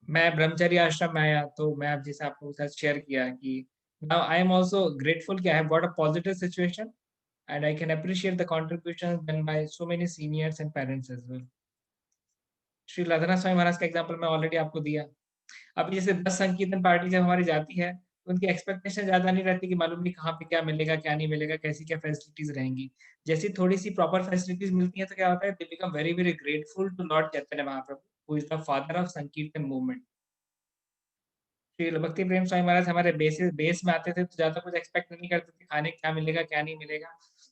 मैं ब्रह्मचर्य आश्रम में आया तो मैं अब जैसे आपको साथ शेयर किया कि now I am also grateful कि I have got a positive situation and I can appreciate the contributions done by so many seniors and parents as well. Shri Radhanath Swami Maharaj का एग्जाम्पल मैं ऑलरेडी आपको दिया। अभी जैसे 10 संकीर्तन पार्टी जब हमारी जाती है तो उनकी एक्सपेक्टेशन ज्यादा नहीं रहती कि मालूम नहीं कहाँ पे क्या मिलेगा क्या नहीं मिलेगा, कैसी क्या फैसिलिटीज रहेंगी। जैसी थोड़ी सी प्रॉपर फैसिलिटीज मिलती है तो क्या होता है, they become very very grateful to lord Chaitanya Mahaprabhu who is the father of Sankirtan movement. Shri Bhakti Prem Swami Maharaj हमारे बेस में आते थे तो ज्यादा कुछ एक्सपेक्ट नहीं करते थे खाने क्या मिलेगा क्या नहीं मिलेगा,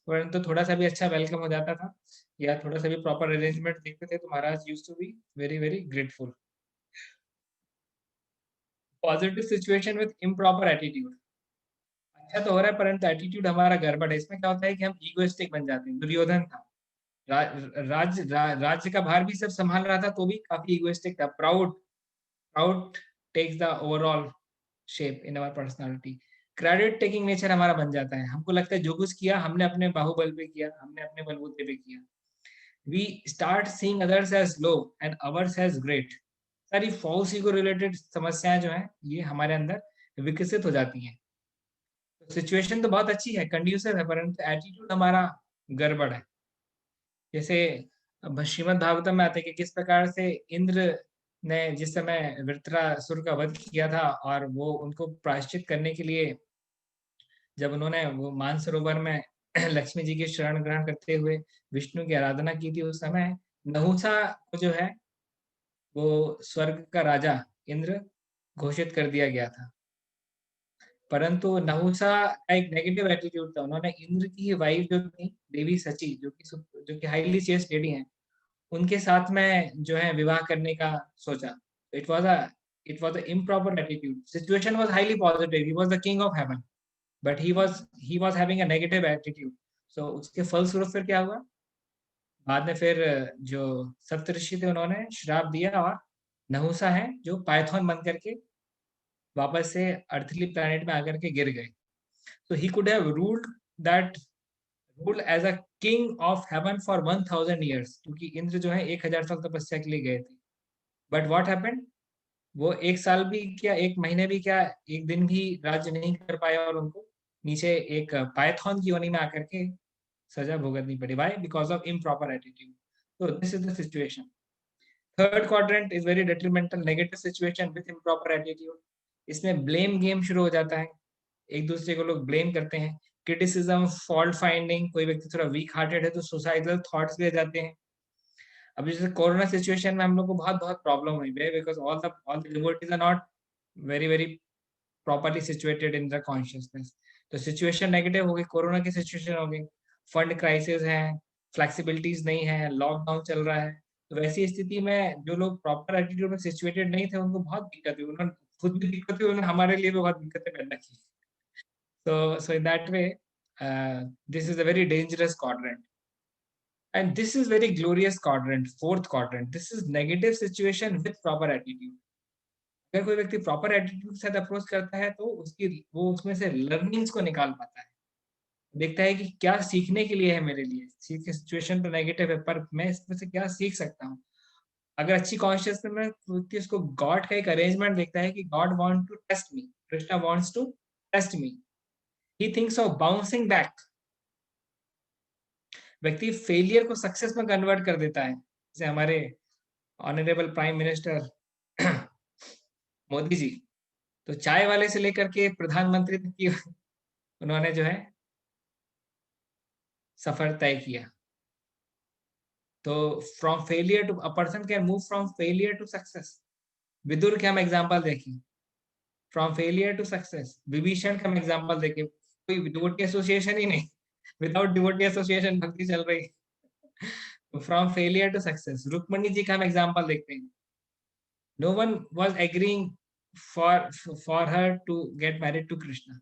परंतु थोड़ा सा भी अच्छा वेलकम हो जाता था या थोड़ा सा भी प्रॉपर अरेंजमेंट देखते थे तो Maharaj used to be very very grateful. Positive situation with improper attitude. अच्छा तो हो रहा है परंतु एटीट्यूड हमारा गड़बड़ है। इसमें क्या होता है कि हम ईगोइस्टिक बन जाते हैं। दुर्योधन था, राज्य का भार भी सब संभाल रहा था तो भी काफी ईगोइस्टिक था। Proud takes the overall shape in our personality. Credit taking nature हमारा बन जाता है। हमको लगता है जो कुछ किया हमने अपने बाहुबल पे किया, हमने अपने बलबूते पे किया। We start seeing others as low and ours as great. सारी फॉल्स ईगो रिलेटेड समस्याएं जो है ये हमारे अंदर विकसित हो जाती हैं। सिचुएशन तो बहुत अच्छी है, कंड्यूसिव है, परंतु एटीट्यूड हमारा गड़बड़ है। जैसे श्रीमद् भागवतम में आते हैं कि किस प्रकार से इंद्र ने जिस समय वृत्रासुर का वध किया था और वो उनको प्रायश्चित करने के लिए जब उन्होंने वो मानसरोवर में लक्ष्मी जी की शरण ग्रहण करते हुए विष्णु की आराधना की थी, उस समय नहुसा को जो है वो स्वर्ग का राजा इंद्र घोषित कर दिया गया था। परंतु नहुसा का एक नेगेटिव एटीट्यूड था। उन्होंने इंद्र की वाइफ जो थी देवी सची, जो कि हाईली चेस्ट लेडी हैं, उनके साथ में जो है विवाह करने का सोचा। It was a improper attitude. Situation was highly positive, he was the king of heaven, but he was having a negative attitude. So उसके फलस्वरूप फिर क्या हुआ, बाद में फिर जो सप्तऋषि थे उन्होंने श्राप दिया और नहुसा है जो पाइथन बन करके वापस से अर्थली प्लैनेट में आकर के गिर गए। So he could have ruled as a king of heaven for 1000 years, क्योंकि इंद्र जो है 1000 साल तपस्या के लिए गए थे। But what happened? वो 1 साल भी क्या, 1 महीने भी क्या, 1 दिन भी राज्य नहीं कर पाए और उनको नीचे एक पाइथन की योनि में आकर के सजा भुगतनी पड़ी। Why? Because of improper attitude. So this is the situation. Third quadrant is very detrimental, negative situation with improper attitude. इसमें ब्लेम गेम शुरू हो जाता है, एक दूसरे को लोग ब्लेम करते हैं। क्रिटिसिज्म, फॉल्ट फाइंडिंग, कोई व्यक्ति थोड़ा वीक हार्टेड है तो सुसाइडल थॉट्स भी आ जाते हैं। अभी जैसे कोरोना सिचुएशन में हम लोग को बहुत बहुत प्रॉब्लम हुई है because all the devotees are not very very properly situated in the consciousness. तो सिचुएशन नेगेटिव हो गई, कोरोना की सिचुएशन हो गई, फंड क्राइसिस है, फ्लेक्सिबिलिटीज नहीं है, लॉकडाउन चल रहा है। तो वैसी स्थिति में जो लोग प्रॉपर एटीट्यूड में सिचुएटेड नहीं थे उनको बहुत दिक्कत हुई, उन्होंने खुद भी दिक्कत हुई, उन्होंने हमारे लिए भी बहुत दिक्कतें पैदा की। So in that way, this is a very dangerous quadrant. And this is very glorious quadrant, fourth quadrant. This is negative situation with proper attitude. अगर कोई व्यक्ति प्रॉपर एटीट्यूड के साथ अप्रोच करता है तो वो उसमें से लर्निंग्स को निकाल पाता है, देखता है कि क्या सीखने के लिए है मेरे लिए। सिचुएशन तो नेगेटिव है पर मैं इसमें से क्या सीख सकता हूँ। अगर अच्छी कॉन्शियसनेस में व्यक्ति उसको गॉड का एक अरेंजमेंट देखता है कि God want to test me, Krishna wants to test me, he thinks of bouncing back. व्यक्ति फेलियर को सक्सेस में कन्वर्ट कर देता है। जैसे हमारे honourable prime minister Modi ji, तो चाय वाले से लेकर के प्रधानमंत्री तक की उन्होंने जो है सफर तय किया। तो from failure to, a person can move from failure to success. Vidur के हम एग्जाम्पल देखें, from failure to success. Vibhishan का हम एग्जाम्पल देखें, कोई डिवोटी एसोसिएशन ही नहीं, विदाउट डिवोटी एसोसिएशन भक्ति चल रही, तो from failure to success. Rukmani ji का हम एग्जाम्पल देखते हैं, no one was agreeing for her to get married to Krishna.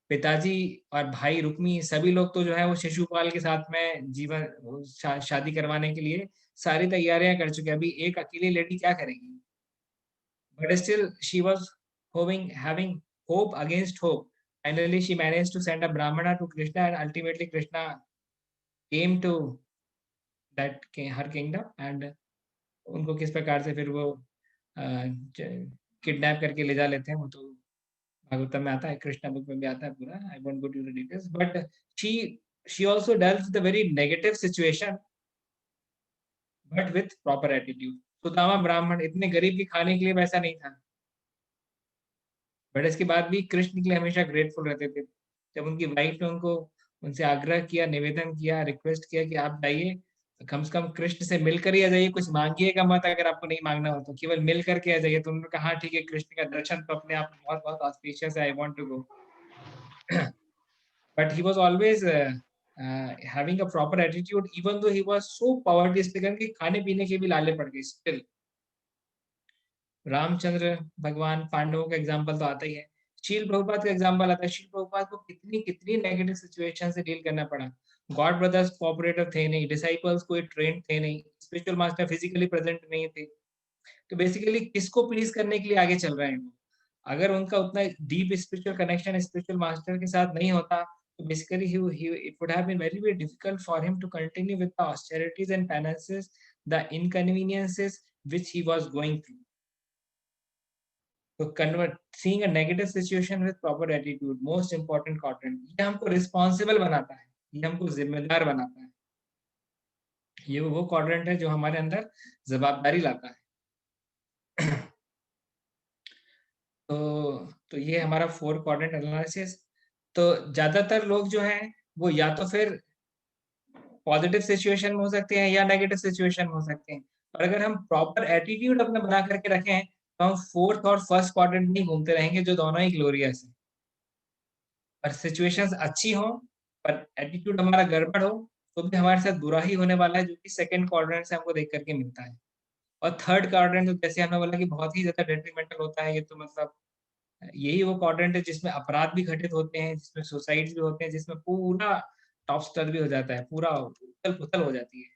पिताजी और भाई रुक्मी सभी लोग तो जो है वो शिशुपाल के साथ में जीवन शादी करवाने के लिए सारी तैयारियां कर चुके हैं, अभी एक अकेली लेडी क्या करेगी? But still she was having hope against hope. Finally she managed to send a brahmana to Krishna, and ultimately Krishna came to that her kingdom, and उनको किस प्रकार से फिर वो किडनैप करके ले जा लेते हैं, वो तो भागवतम में आता है, कृष्णा बुक में भी आता है पूरा। I won't go to the details, but she also dealt with a very negative situation, but with proper attitude. Sudama ब्राह्मण इतने गरीब की खाने के लिए वैसा नहीं था, बट इसके बाद भी कृष्ण के लिए हमेशा ग्रेटफुल रहते थे। जब उनकी वाइफ ने उनसे आग्रह किया, निवेदन किया, रिक्वेस्ट किया कि आप जाइए, तो कम से कम कृष्ण से मिलकर ही आ जाइए, कुछ मांगिएगा मत, अगर आपको नहीं मांगना हो तो केवल मिल करके आ जाइए। तो उन्होंने कहा हाँ ठीक है, कृष्ण का दर्शन तो अपने आप बहुत बहुत ऑस्पिशियस है, I want to go. But he was always having a proper attitude, even though he was so poverty stricken कि खाने पीने के भी लाले पड़ गए। स्टिल रामचंद्र भगवान, पांडवों का एग्जाम्पल तो आता ही है, शील प्रभुपाद का एग्जाम्पल आता है। शील प्रभुपाद को कितनी कितनी नेगेटिव सिचुएशन से डील करना पड़ा। गॉड ब्रदर्स कोऑपरेटर थे नहीं, डिसाइपल्स कोई ट्रेंड थे नहीं, स्पिरिचुअल मास्टर फिजिकली प्रेजेंट नहीं थे, तो बेसिकली किसको प्लीज करने के लिए आगे चल रहे हैं वो? अगर उनका उतना deep spiritual connection spiritual master के साथ नहीं होता, तो basically it would have been very difficult for him to continue with the austerities and penances, the inconveniences which he was going through. तो seeing a negative situation with proper attitude, most important quadrant, ये हमको responsible बनाता है, ये हमको जिम्मेदार बनाता है। ये वो क्वाड्रेंट है जो हमारे अंदर जवाबदारी लाता है। तो ये हमारा 4 क्वाड्रेंट एनालिसिस। तो ज्यादातर लोग जो हैं वो या तो फिर पॉजिटिव सिचुएशन में हो सकते हैं या नेगेटिव सिचुएशन में हो सकते हैं, और अगर हम प्रॉपर एटीट्यूड अपना बना करके रखें तो हम 4th और 1st क्वाड्रेंट में घूमते रहेंगे, जो दोनों ही ग्लोरियस है। पर सिचुएशंस अच्छी हो पर एटीट्यूड हमारा गड़बड़ हो तो भी हमारे साथ बुरा ही होने वाला है, जो कि 2nd क्वाड्रेंट से हमको देख करके मिलता है। और 3rd क्वाड्रेंट तो जैसे हमने बोला कि बहुत ही ज्यादा डेट्रीमेंटल होता है, ये तो मतलब यही वो क्वाड्रेंट है जिसमें अपराध भी घटित होते हैं, जिसमें सुसाइड भी होते हैं, जिसमें पूरा टॉप स्टर भी हो जाता है, पूरा उथल पुथल हो जाती है।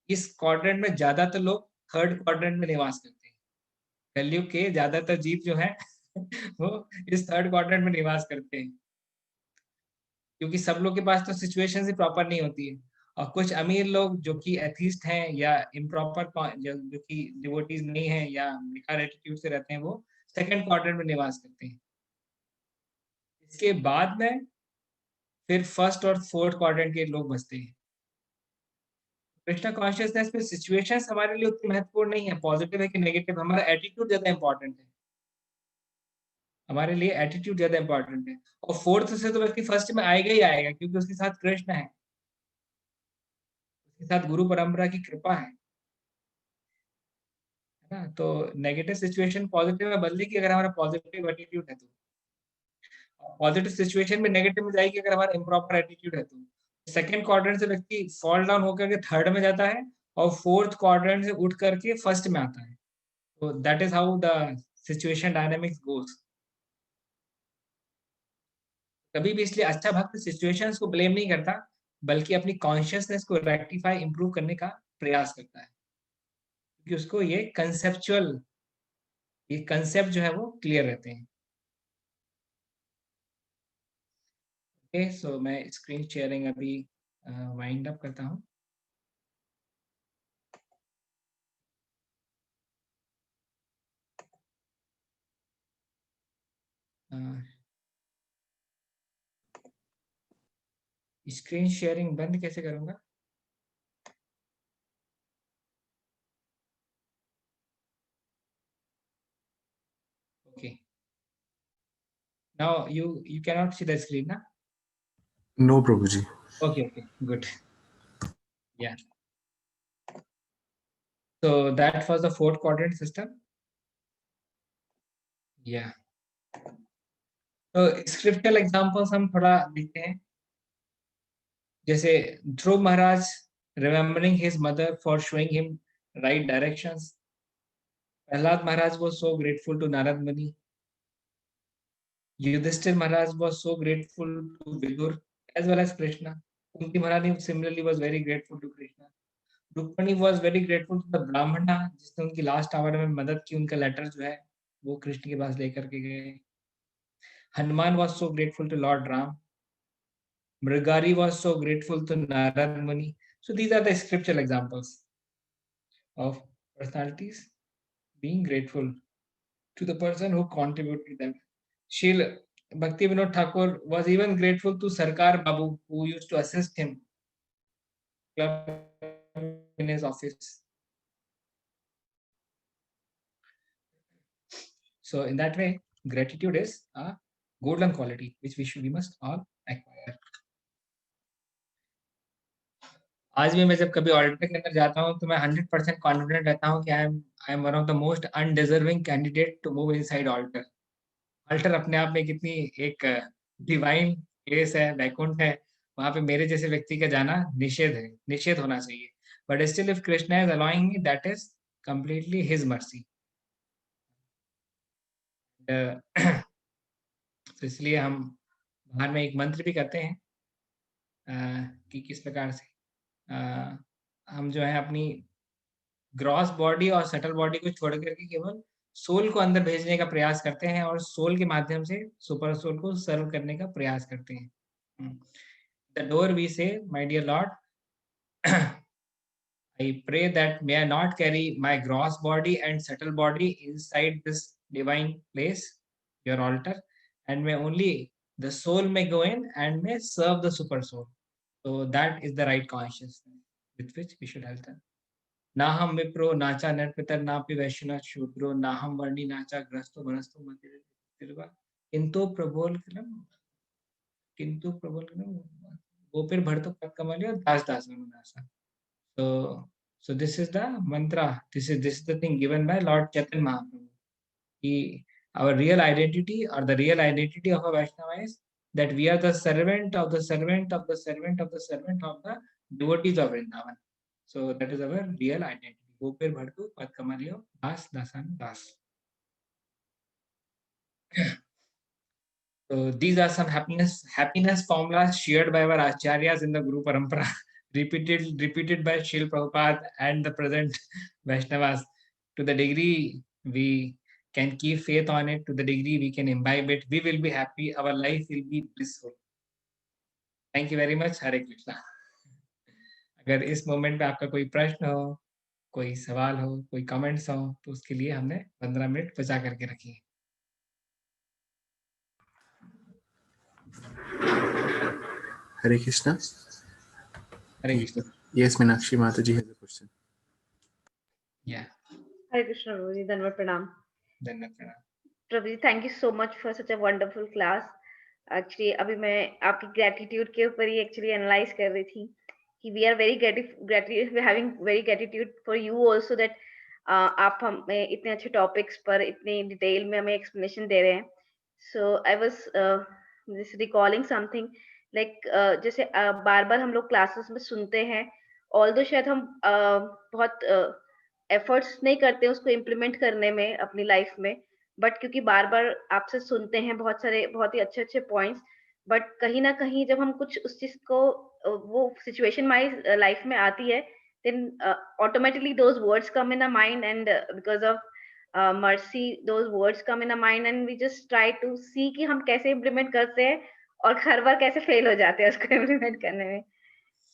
इस क्वाड्रेंट में ज्यादातर लोग 3rd क्वाड्रेंट में निवास करते हैं। कलयुग के ज्यादातर जीव जो है वो इस 3rd क्वाड्रेंट में निवास करते हैं, क्योंकि सब लोग के पास तो सिचुएशन ही प्रॉपर नहीं होती है। और कुछ अमीर लोग जो कि एथिस्ट हैं या इम्प्रॉपर जो कि डिवोटीज नहीं है या बेकार एटीट्यूड से रहते हैं, वो 2nd क्वाड्रेंट में निवास करते हैं। इसके बाद में फिर 1st और 4th क्वाड्रेंट के लोग बचते हैं। कृष्णा कॉन्शियसनेस में सिचुएशंस हमारे लिए उतनी महत्वपूर्ण नहीं है, पॉजिटिव है कि नेगेटिव, हमारा एटीट्यूड ज्यादा इंपॉर्टेंट है। हमारे लिए एटीट्यूड ज्यादा इंपॉर्टेंट है। और 4th से तो व्यक्ति 1st में आएगा ही आएगा, क्योंकि उसके साथ कृष्ण है, उसके साथ गुरु परंपरा की कृपा है ना। तो नेगेटिव सिचुएशन पॉजिटिव में बदलेगी अगर हमारा पॉजिटिव एटीट्यूड है, तो पॉजिटिव सिचुएशन में नेगेटिव में जाएगी अगर हमारा इम्प्रॉपर एटीट्यूड है। तो 2nd क्वाड्रेंट से व्यक्ति फॉल डाउन होकर के 3rd में जाता है और 4th क्वाड्रेंट से उठ करके 1st में आता है। तो that is how the situation dynamics goes. कभी भी इसलिए अच्छा भक्त सिचुएशंस को ब्लेम नहीं करता, बल्कि अपनी कॉन्शियसनेस को रेक्टिफाई इंप्रूव करने का प्रयास करता है, क्योंकि उसको ये कंसेप्ट जो है वो क्लियर रहते हैं। ओके, सो मैं स्क्रीन शेयरिंग अभी वाइंड अप करता हूँ। स्क्रीन शेयरिंग बंद कैसे करूंगा? Okay. Now you cannot see the screen, na? No, Prabhuji. Okay, good. Yeah. So that was the 4 quadrant system. Yeah. तो स्क्रिप्चुरल एग्जांपल्स हम थोड़ा देखते हैं. जैसे ध्रुव महाराज remembering his mother for showing him right directions. Prahlad Maharaj was so grateful to Narad Muni. Yudhishthir Maharaj was so grateful to Vidur as well as Krishna. Kunti Maharani similarly was very grateful to Krishna. Rukmani was very grateful to the Brahmana जिसने उनकी last hour में मदद की. उनका letter जो है वो कृष्ण के पास लेकर के गए. Hanuman was so grateful to Lord Ram. Mrigari was so grateful to Narad Muni. So these are the scriptural examples of personalities being grateful to the person who contributed to them. Shil Bhakti Vinod Thakur was even grateful to Sarkar Babu, who used to assist him in his office. So in that way, gratitude is a golden quality which we must all acquire. आज भी मैं जब कभी alter के अंदर जाता हूँ तो मैं 100% कॉन्फिडेंट रहता हूँ कि I am one of the most undeserving candidate to move inside altar. Altar अपने आप में कितनी एक डिवाइन प्लेस है, वैकुंठ है. वहां पे मेरे जैसे व्यक्ति का जाना निषेध है, निषेध होना चाहिए. But still if Krishna is allowing me, that is completely his mercy. तो इसलिए हम बाहर में एक मंत्र भी करते हैं कि किस प्रकार से हम जो है अपनी ग्रॉस बॉडी और सटल बॉडी को छोड़ करके केवल सोल को अंदर भेजने का प्रयास करते हैं और सोल के माध्यम से सुपर सोल को सर्व करने का प्रयास करते हैं. The door we say, my dear lord, I pray that may I not carry my gross body and subtle body inside this divine place, your altar, and may only the soul may go in and may serve the super soul. So that is the right consciousness with which we should help them. नाहम विप्रो नाचा नरपितर नापि वैश्यनाथ शूद्रो नाहम वर्णी नाचा ग्रस्तो वनस्तो मतिर्वा किंतु प्रबोल गोपिर भरतो पत्कमलियो दास दास मनुदासा. So this is the mantra. This is the thing given by Lord Chaitanya Mahaprabhu. Our real identity or the real identity of a Vaishnava is that we are the servant of the servant of the servant of the servant of the devotees of Vrindavan. So that is our real identity. Gopir Bhartu Padkamaliyo Das Dasan Das. So these are some happiness formulas shared by our acharyas in the Guru Parampara, repeated by Srila Prabhupada and the present Vaishnavas. To the degree we can keep faith on it, to the degree we can imbibe it, we will be happy, our life will be blissful. Thank you very much. Hare Krishna. अगर इस moment पे आपका कोई प्रश्न हो, कोई सवाल हो, कोई कमेंट्स हो, तो उसके लिए हमने 15 मिनट बचा करके रखी है. Hare Krishna. Hare Krishna. Yes, Meenakshi Mataji has a question. Yeah. Hare Krishna, Prabhuji. Dhanavad pranam. Dhanavad pranam. Prabhuji, thank you so much for such a wonderful class. Actually, अभी मैं आपकी gratitude के ऊपर ही actually analyze कर रही थी कि we are very gratitude, we are having very gratitude for you also that आप हमें इतने अच्छे topics पर इतने detail में हमें explanation दे रहे हैं. So I was just recalling something like जैसे बार-बार हम लोग classes में सुनते हैं, although शायद हम बहुत efforts नहीं करते उसको implement करने में अपनी life में, but क्योंकि बार-बार आपसे सुनते हैं बहुत सारे बहुत ही अच्छे-अच्छे points, but कहीं ना कहीं जब हम कुछ उस चीज को वो situation wise life में आती है, then automatically those words come in our mind and because of mercy those words come in our mind and we just try to see कि हम कैसे implement करते हैं और हर बार कैसे fail हो जाते हैं उसको implement करने में.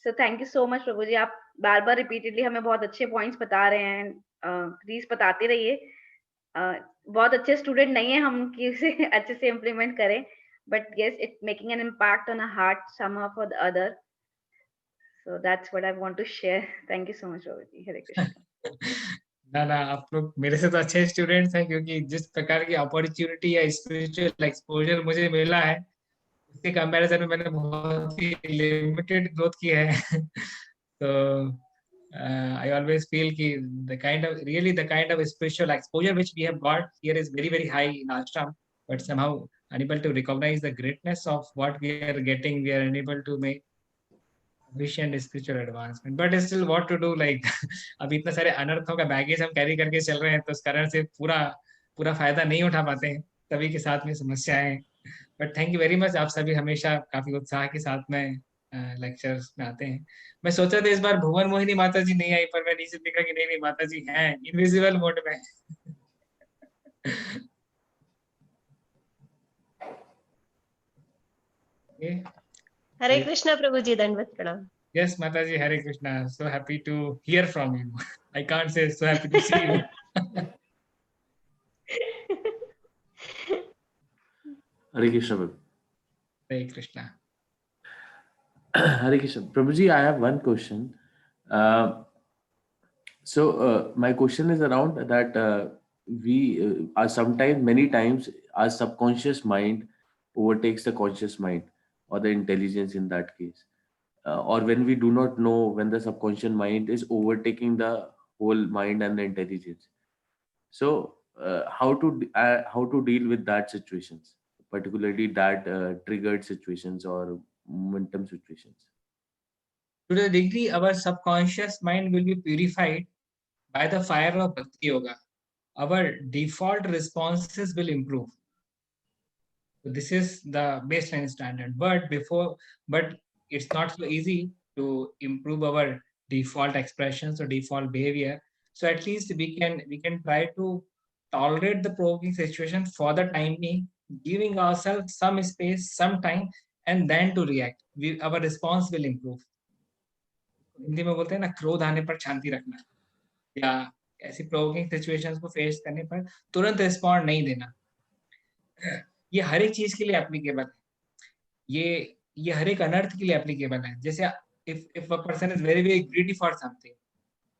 So thank you so much प्रभु जी, आप बार-बार repeatedly हमें बहुत अच्छे points बता रहे हैं. Please बताते रहिए. बहुत अच्छे स्टूडेंट नहीं है हम कि उसे अच्छे से इम्प्लीमेंट करें, but yes, it's making an impact on a heart somehow for the other. So that's what I want to share. Thank you so much, Prabhuji. Hare Krishna. ना आप लोग मेरे से तो अच्छे स्टूडेंट्स हैं, क्योंकि जिस प्रकार की अपॉर्चुनिटी या स्पिरिचुअल एक्सपोजर मुझे मिला है उसके कंपैरिजन में मैंने बहुत ही लिमिटेड ग्रोथ की है. तो I always feel ki the kind of spiritual exposure which we have got here is very very high in ashram, but somehow unable to recognize the greatness of what we are getting. We are unable to make sufficient spiritual advancement, but still what to do, like अब इतने सारे अनर्थों का baggage हम carry करके चल रहे हैं, तो उस कारण से पूरा पूरा फायदा नहीं उठा पाते हैं, सभी के साथ में समस्याएं हैं। But thank you very much, आप सभी हमेशा काफी उत्साह के साथ में लेक्चर्स में आते हैं। मैं सोचा था इस बार भुवन मोहिनी माता जी नहीं आई, पर मैं नीचे देखा कि नहीं नहीं माता जी हैं इनविजिबल मोड में। हरे कृष्णा प्रभु जी, दंडवत प्रणाम। Yes, Mataji, Hare Krishna. So happy to hear from you. I can't say so happy to see you. Hare Krishna, Prabhu. Hare Krishna. Hare Krishna. Prabhuji, I have one question. My question is around that we are sometimes, many times, our subconscious mind overtakes the conscious mind, or the intelligence in that case. Or when we do not know, when the subconscious mind is overtaking the whole mind and the intelligence. So how to deal with that situations, particularly that triggered situations or momentum situations? To the degree our subconscious mind will be purified by the fire of Bhakti Yoga, our default responses will improve. So this is the baseline standard. But it's not so easy to improve our default expressions or default behavior. So at least we can try to tolerate the provoking situation for the time being, giving ourselves some space, some time, and then to react. Our response will improve. Hindi में बोलते हैं ना, क्रोध आने पर शांति रखना, या ऐसी प्रोवोकिंग सिचुएशंस को फेस करने पर तुरंत रिस्पॉन्ड नहीं देना। ये हर एक चीज के लिए एप्लीकेबल है, ये हर एक अनर्थ के लिए एप्लीकेबल है। जैसे if a person is very very greedy for something,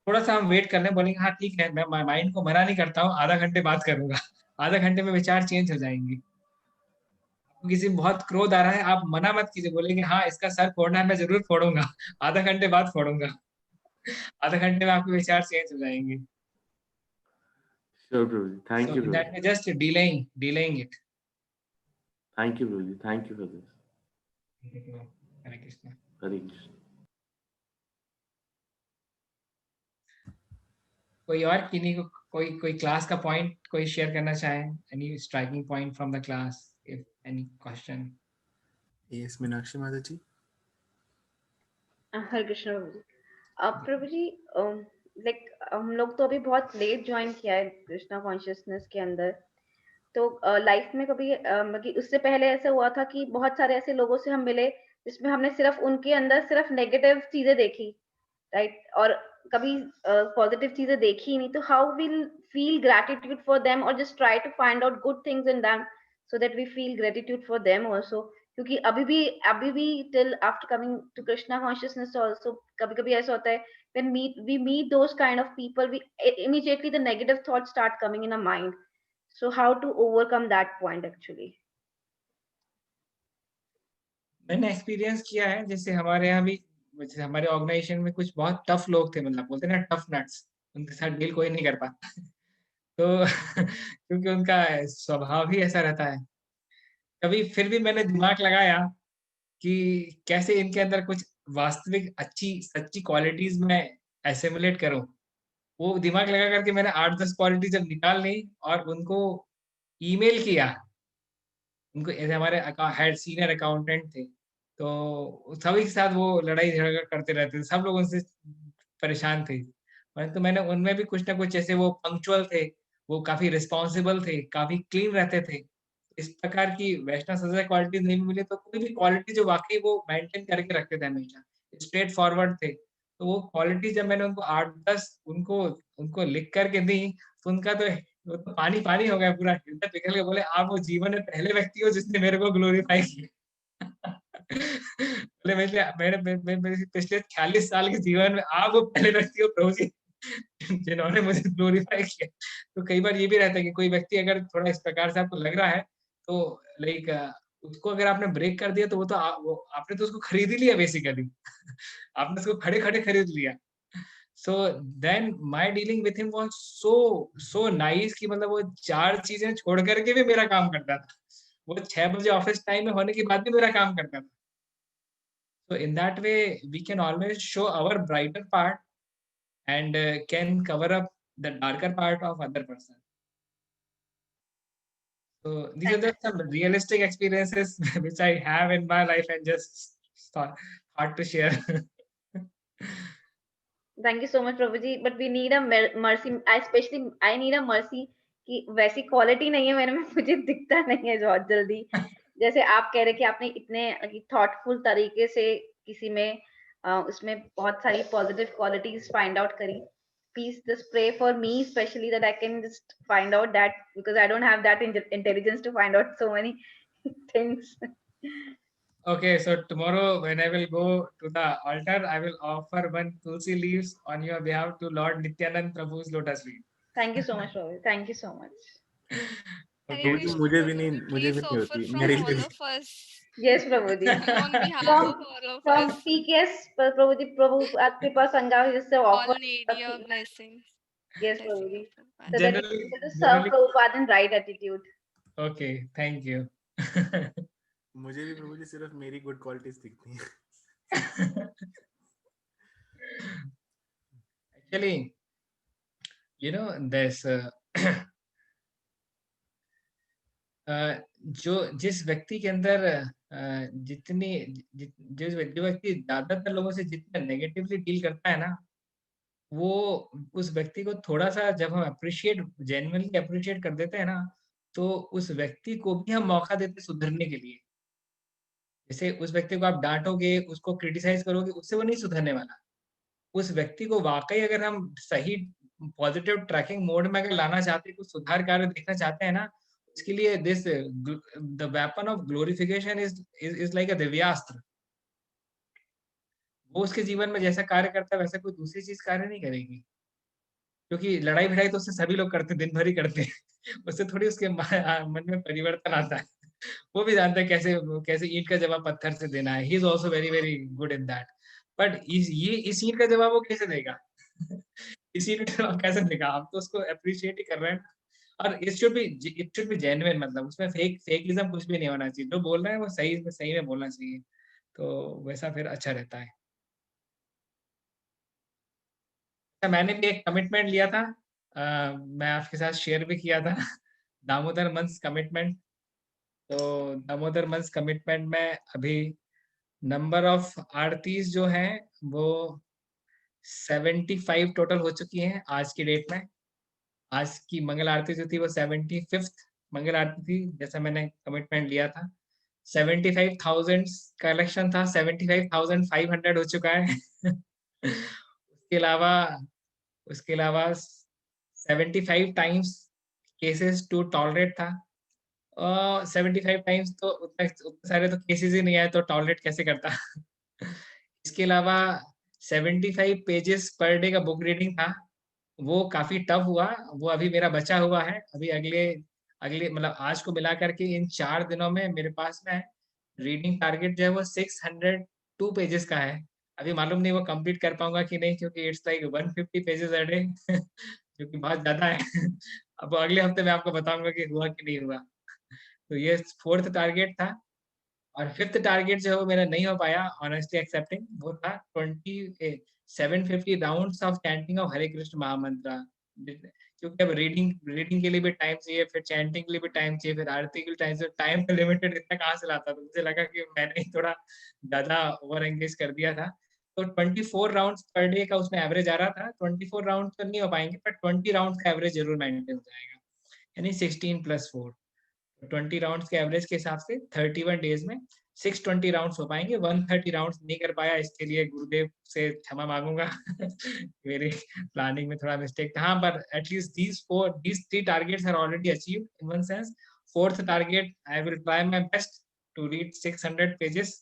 थोड़ा सा हम वेट कर लें, बोलेंगे हाँ ठीक है, मैं माइंड को मना नहीं करता हूँ, आधा घंटे बात करूंगा, आधा घंटे में विचार चेंज हो जाएंगे। किसी बहुत क्रोध आ रहा है, आप मना मत कीजिए, बोलेंगे हाँ इसका सर फोड़ना है, मैं जरूर फोड़ूंगा, आधा घंटे बाद फोड़ूंगा, आधा घंटे में आपके विचार चेंज हो जाएंगे। Sure, Prabhuji. Thank you, That Prabhuji. just delaying it. Thank you, Prabhuji. Thank you for this. Hare Krishna. Hare Krishna. कोई और किन्हीं को कोई क्लास का पॉइंट कोई शेयर करना चाहे? Any striking point from the class? If any question? Yes, Meenakshi Mata ji. Hare Krishna Prabhu ji. Prabhu ji, like हम लोग तो अभी बहुत लेट ज्वाइन किया है कृष्णा कॉन्शियसनेस के अंदर, तो लाइफ में कभी उससे पहले ऐसा हुआ था कि बहुत सारे ऐसे लोगों से हम मिले जिसमें हमने सिर्फ उनके अंदर सिर्फ नेगेटिव चीजें देखी, राइट, और कभी पॉजिटिव चीजें देखी ही नहीं। तो how will feel gratitude for them, और just try to find out good things in them so that we feel gratitude for them also. क्योंकि अभी भी till after coming to Krishna consciousness also कभी-कभी ऐसा होता है, when we meet those kind of people, we immediately the negative thoughts start coming in our mind. So how to overcome that point actually? मैंने experience किया है, जैसे हमारे यहाँ भी, जैसे हमारे ऑर्गेनाइजेशन में कुछ बहुत टफ लोग थे, मतलब बोलते हैं ना टफ नट्स, उनके साथ डील कोई नहीं कर पाता। तो क्योंकि उनका स्वभाव ही ऐसा रहता है। कभी फिर भी मैंने दिमाग लगाया कि कैसे इनके अंदर कुछ वास्तविक अच्छी सच्ची क्वालिटीज में एसिमुलेट करूं। वो दिमाग लगा करके मैंने 8-10 क्वालिटी जब निकाल ली और उनको ईमेल किया, उनको ऐसे हमारे हेड सीनियर अकाउंटेंट थे, तो सभी के साथ वो लड़ाई झगड़ा करते रहते थे, सब लोग उनसे परेशान थे। परंतु मैंने उनमें भी कुछ ना कुछ, जैसे वो पंक्चुअल थे, वो काफी रिस्पॉन्सिबल थे, काफी क्लीन रहते थे। इस प्रकार की वैष्णव सजा क्वालिटीज नहीं मिली, तो कोई भी क्वालिटी जो वाकई वो मेंटेन करके रखते थे हमेशा, स्ट्रेट फॉरवर्ड थे। तो वो क्वालिटी जब मैंने उनको 8-10 उनको लिख करके दी, तो उनका तो वो तो पानी पानी हो गया, पूरा हृदय पिघल के बोले आप वो जीवन में पहले व्यक्ति हो जिसने मेरे को ग्लोरीफाई किया। बोले मेरे पिछले 46 साल के जीवन में आप वो पहले व्यक्ति हो प्रभु जी जिन्होंने मुझे ग्लोरीफाई किया। तो कई बार ये भी रहता है कि कोई व्यक्ति अगर थोड़ा इस प्रकार से आपको लग रहा है, तो लाइक उसको अगर आपने ब्रेक कर दिया, तो वो आपने तो उसको खरीद ही लिया बेसिकली। आपने उसको खड़े खड़े खरीद लिया। So then my dealing with him was so nice कि मतलब वो 4 चीजें छोड़ करके भी मेरा काम करता था। वो 6 बजे ऑफिस टाइम में होने के बाद भी मेरा काम करता था। So in that way, we can always show our brighter part and can cover up the darker part of other person. So these are just some realistic experiences which I have in my life and just hard to share. Thank you so much, Prabhuji. But we need a mercy. I need a mercy कि वैसी quality नहीं है मेरे में, मुझे दिखता नहीं है बहुत जल्दी। जैसे आप कह रहे कि आपने इतने थॉटफुल तरीके से किसी में उसमें बहुत सारी पॉजिटिव क्वालिटीज फाइंड आउट करी। Please just pray for me, especially that I can just find out that, because I don't have that intelligence to find out so many things. Okay, so tomorrow when I will go to the altar, I will offer one tulsi leaves on your behalf to Lord Nityanand Prabhu's lotus feet. Thank you so much, Prabhu. Thank you so much. Hare Okay. Krishna, मुझे भी Prabhuji, नहीं, मुझे भी please नहीं offer होती, from मेरे लिए all भी। of us, Yes, Prabhuji. on behalf of all of From us. PKS, Prabhuji, Prabhu Kripa Sangha is the All offer. need your blessings. Yes, Blessing Prabhuji. of Prabhupada. So that you Generally, be able to serve generally, Prabhupada in right attitude. okay, thank you. मुझे भी प्रभु जी सिर्फ मेरी good qualities दिखती हैं। Actually, you know, there's जो जिस व्यक्ति के अंदर जितनी जो व्यक्ति ज्यादातर लोगों से जितना नेगेटिवली डील करता है ना, वो उस व्यक्ति को थोड़ा सा जब हम अप्रिशिएट जेन्युइनली अप्रिशिएट कर देते हैं ना, तो उस व्यक्ति को भी हम मौका देते हैं सुधरने के लिए। जैसे उस व्यक्ति को आप डांटोगे, उसको क्रिटिसाइज करोगे, उससे वो नहीं सुधरने वाला। उस व्यक्ति को वाकई अगर हम सही पॉजिटिव ट्रैकिंग मोड में अगर लाना चाहते हैं, कुछ सुधार कार्य देखना चाहते हैं ना, उसके लिए this the weapon of glorification is like अ दिव्यास्त्र। वो उसके जीवन में जैसा कार्य करता है वैसा कोई दूसरी चीज कार्य नहीं करेगी, क्योंकि लड़ाई भिड़ाई तो उससे सभी लोग करते हैं, दिन भर ही करते हैं। उससे थोड़ी उसके मन में परिवर्तन आता है। वो भी जानता है कैसे कैसे ईंट का जवाब पत्थर से देना है। He is also very very good in that. But इस ईंट का जवाब वो कैसे देगा? इस ईंट का जवाब कैसे देगा? हम तो उसको अप्रिशिएट ही कर रहे हैं। और इट शुड बी जेन्युइन, मतलब उसमें फेकिज्म कुछ भी नहीं होना चाहिए। जो बोल रहे हैं वो सही में बोलना चाहिए, तो वैसा फिर अच्छा रहता है। मैंने भी एक कमिटमेंट लिया था, मैं आपके साथ शेयर भी किया था। Damodar months commitment. तो दामोदर मंथ्स कमिटमेंट में अभी नंबर ऑफ आरतीज जो हैं वो 75 टोटल हो चुकी हैं आज की डेट में। आज की मंगल आरती जो थी वो 75th मंगल आरती थी, जैसा मैंने कमिटमेंट लिया था। 75,000 कलेक्शन था, 75,500 हो चुका है। उसके अलावा 75 टाइम्स केसेस टू टॉलरेट था। 75 टाइम्स तो उतने सारे तो केसेस ही नहीं आए, तो टॉलरेट कैसे करता? इसके अलावा 75 पेजेस पर डे का बुक रीडिंग था, वो काफी टफ हुआ। वो अभी मेरा बचा हुआ है। अभी अगले अगले मतलब आज को मिला करके इन 4 दिनों में मेरे पास में रीडिंग टारगेट जो है वो 602 पेजेस का है। अभी मालूम नहीं वो कंप्लीट कर पाऊंगा कि नहीं, क्योंकि it's like 150 pages a day, जो कि बहुत ज्यादा है। अब अगले हफ्ते मैं आपको बताऊंगा कि हुआ कि नहीं हुआ। तो ये 4th टारगेट था। और 5th टारगेट जो है वो मेरा नहीं हो पाया, ऑनेस्टली एक्सेप्टिंग। वो था 750 राउंड्स ऑफ चैंटिंग ऑफ हरे कृष्ण महामंत्र। क्योंकि अब रीडिंग के लिए भी टाइम चाहिए, फिर चैंटिंग के लिए भी टाइम चाहिए, फिर आरती के लिए टाइम चाहिए। टाइम लिमिटेड इतना कहाँ से लाता? तो मुझे लगा कि मैंने ही थोड़ा ज्यादा ओवर एंगेज कर दिया था। तो 24 राउंड्स पर डे का उसमें एवरेज आ रहा था। 24 राउंड तो नहीं हो पाएंगे, पर 20 राउंड का एवरेज जरूर मेंटेन हो जाएगा, यानी 16+4। 20 राउंड्स के एवरेज के हिसाब से 31 डेज में 620 राउंड्स हो पाएंगे। 130 राउंड्स नहीं कर पाया, इसके लिए गुरुदेव से क्षमा मांगूंगा। मेरी प्लानिंग में थोड़ा मिस्टेक था। हाँ, पर at least these 3 targets are already achieved in one sense. 4th target, I will try my best to read 600 pages,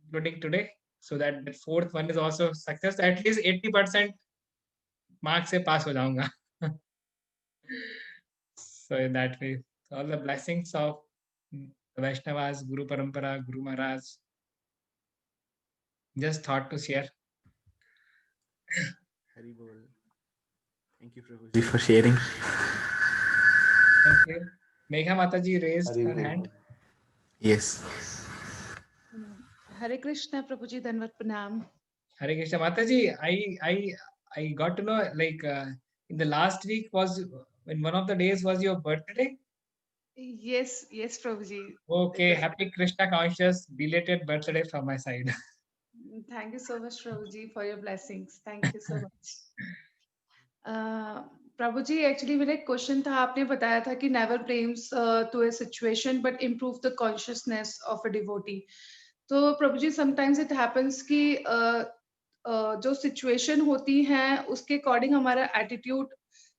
including today, so that the 4th one is also success. At least 80% mark से पास हो जाऊंगा। So in that way, all the blessings of the Vaishnavas, Guru Parampara, Guru Maharaj, just thought to share. Haribol. Thank you, Prabhuji, for sharing. Thank you. Megha Mataji raised her hand. Yes. Hare Krishna, Prabhuji, Dhanvat Pranam. Hare Krishna. Mataji, I got to know, like, in the last week in one of the days was your birthday. Yes, Prabhuji. Okay, happy Krishna conscious belated birthday from my side. Thank you so much, Prabhuji, for your blessings. Thank you so much. Prabhuji, actually मेरा एक question था, आपने बताया था कि never blames to a situation but improve the consciousness of a devotee. तो प्रभुजी sometimes it happens कि जो सिचुएशन होती हैं उसके अकॉर्डिंग हमारा एटीट्यूड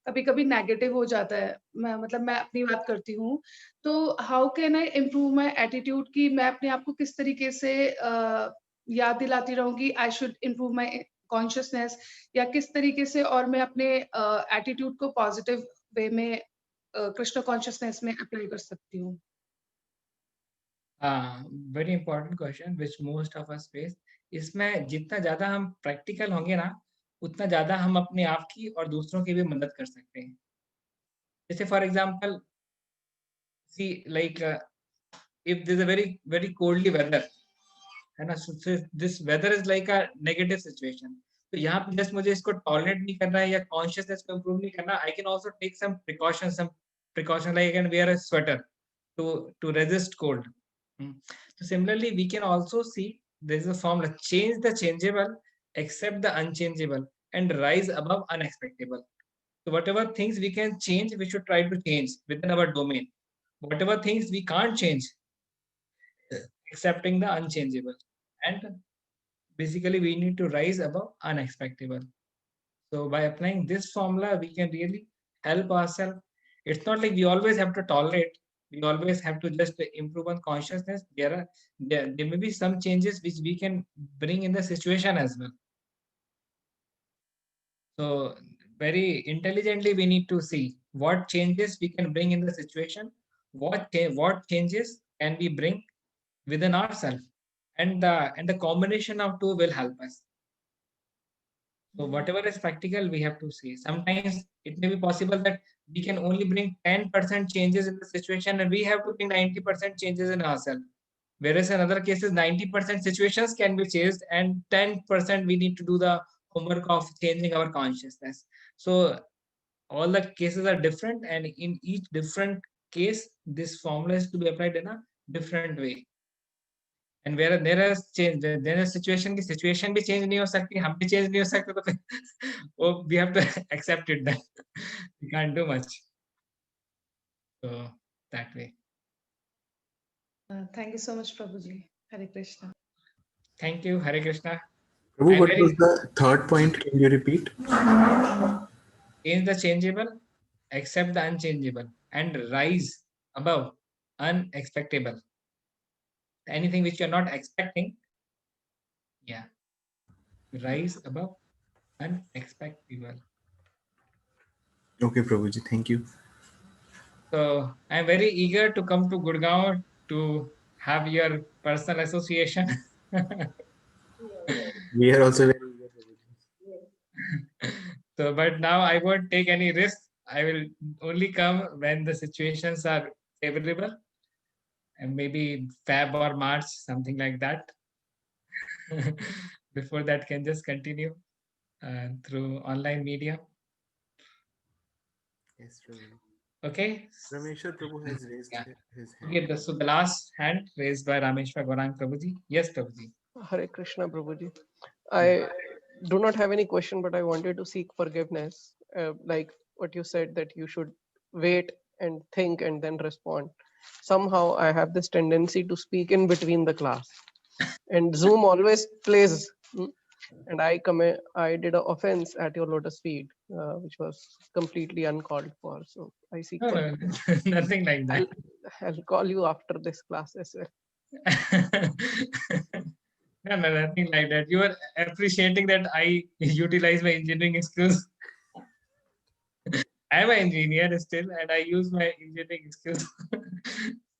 कभी कभी नेगेटिव हो जाता है. मैं अपनी बात करती हूँ, तो how can I improve my attitude कि मैं अपने आप को किस तरीके से याद दिलाती रहूंगी I should improve my consciousness, या किस तरीके से और मैं अपने एटीट्यूड को पॉजिटिव वे में कृष्ण कॉन्शियसनेस में अप्लाई कर सकती हूँ. Very important question which most of us face. इसमें जितना ज्यादा हम प्रैक्टिकल होंगे ना, उतना ज्यादा हम अपने आप की और दूसरों की भी मदद कर सकते हैं. जैसे for example, see like if this a very coldly weather है ना, this weather is like a negative situation, तो यहाँ पे जस्ट मुझे इसको टॉलरेट नहीं करना है या कॉन्शियसनेस को इम्प्रूव नहीं करना. I can also take some precaution like I can wear a sweater to resist cold. So similarly, we can also see there is a formula: change the changeable, accept the unchangeable, and rise above unexpectable. So whatever things we can change, we should try to change within our domain. Whatever things we can't change, accepting the unchangeable, and basically we need to rise above unexpectable. So by applying this formula, we can really help ourselves. It's not like we always have to tolerate. We always have to just improve on consciousness. There may be some changes which we can bring in the situation as well. So very intelligently, we need to see what changes we can bring in the situation, what changes can we bring within ourselves, and the combination of two will help us. So whatever is practical, we have to see. Sometimes it may be possible that we can only bring 10% changes in the situation and we have to bring 90% changes in ourselves. Whereas in other cases, 90% situations can be changed and 10% we need to do the homework of changing our consciousness. So all the cases are different, and in each different case, this formula is to be applied in a different way. And where there is change, there is situation की situation भी change नहीं हो सकती, हम भी change नहीं हो सकते, तो फिर we have to accept it that we can't do much. So that way. Thank you so much, Prabhuji. Hare Krishna. Thank you. Hare Krishna. Prabhu, what was the third point? Can you repeat? Change the changeable, accept the unchangeable, and rise above unexpectable. Anything which you're not expecting, rise above unexpectable. Okay, Prabhuji, thank you. So I'm very eager to come to Gurgaon to have your personal association. We are also very eager, Prabhuji. So, but now I won't take any risk. I will only come when the situations are favorable, and maybe Feb or March, something like that. Before that, can just continue through online media. Yes, Prabhuji. Okay. Rameshwar Prabhu has raised his hand. Okay, so the last hand raised by Rameshwar Gaurang Prabhuji. Yes, Prabhuji. Hare Krishna, Prabhuji. I do not have any question, but I wanted to seek forgiveness. Like what you said, that you should wait and think and then respond. Somehow I have this tendency to speak in between the class, and Zoom always plays. And I did an offense at your lotus feet, which was completely uncalled for. So I seek forgiveness. Nothing like that. I'll call you after this class as well. No, nothing like that. You are appreciating that I utilize my engineering skills. I am an engineer still, and I use my engineering skills.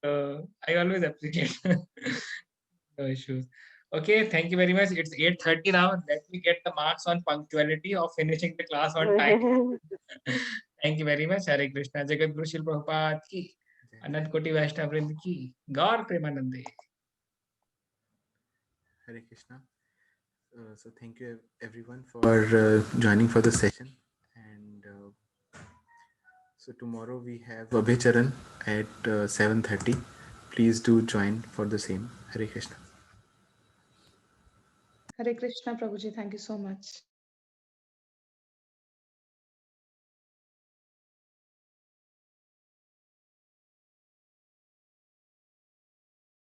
So I always appreciate. No issues. Okay, thank you very much. It's 8:30 now. Let me get the marks on punctuality of finishing the class on time. Thank you very much. Hare Krishna. Jagat Guru Shil Prabhupada ki. Anant Koti Vaishnav Vrind ki. Gaur Premanande. Hare Krishna. So thank you everyone for joining for the session. And so tomorrow we have Abhay Charan at 7:30. Please do join for the same. Hare Krishna. Hare Krishna, Prabhuji. Thank you so much.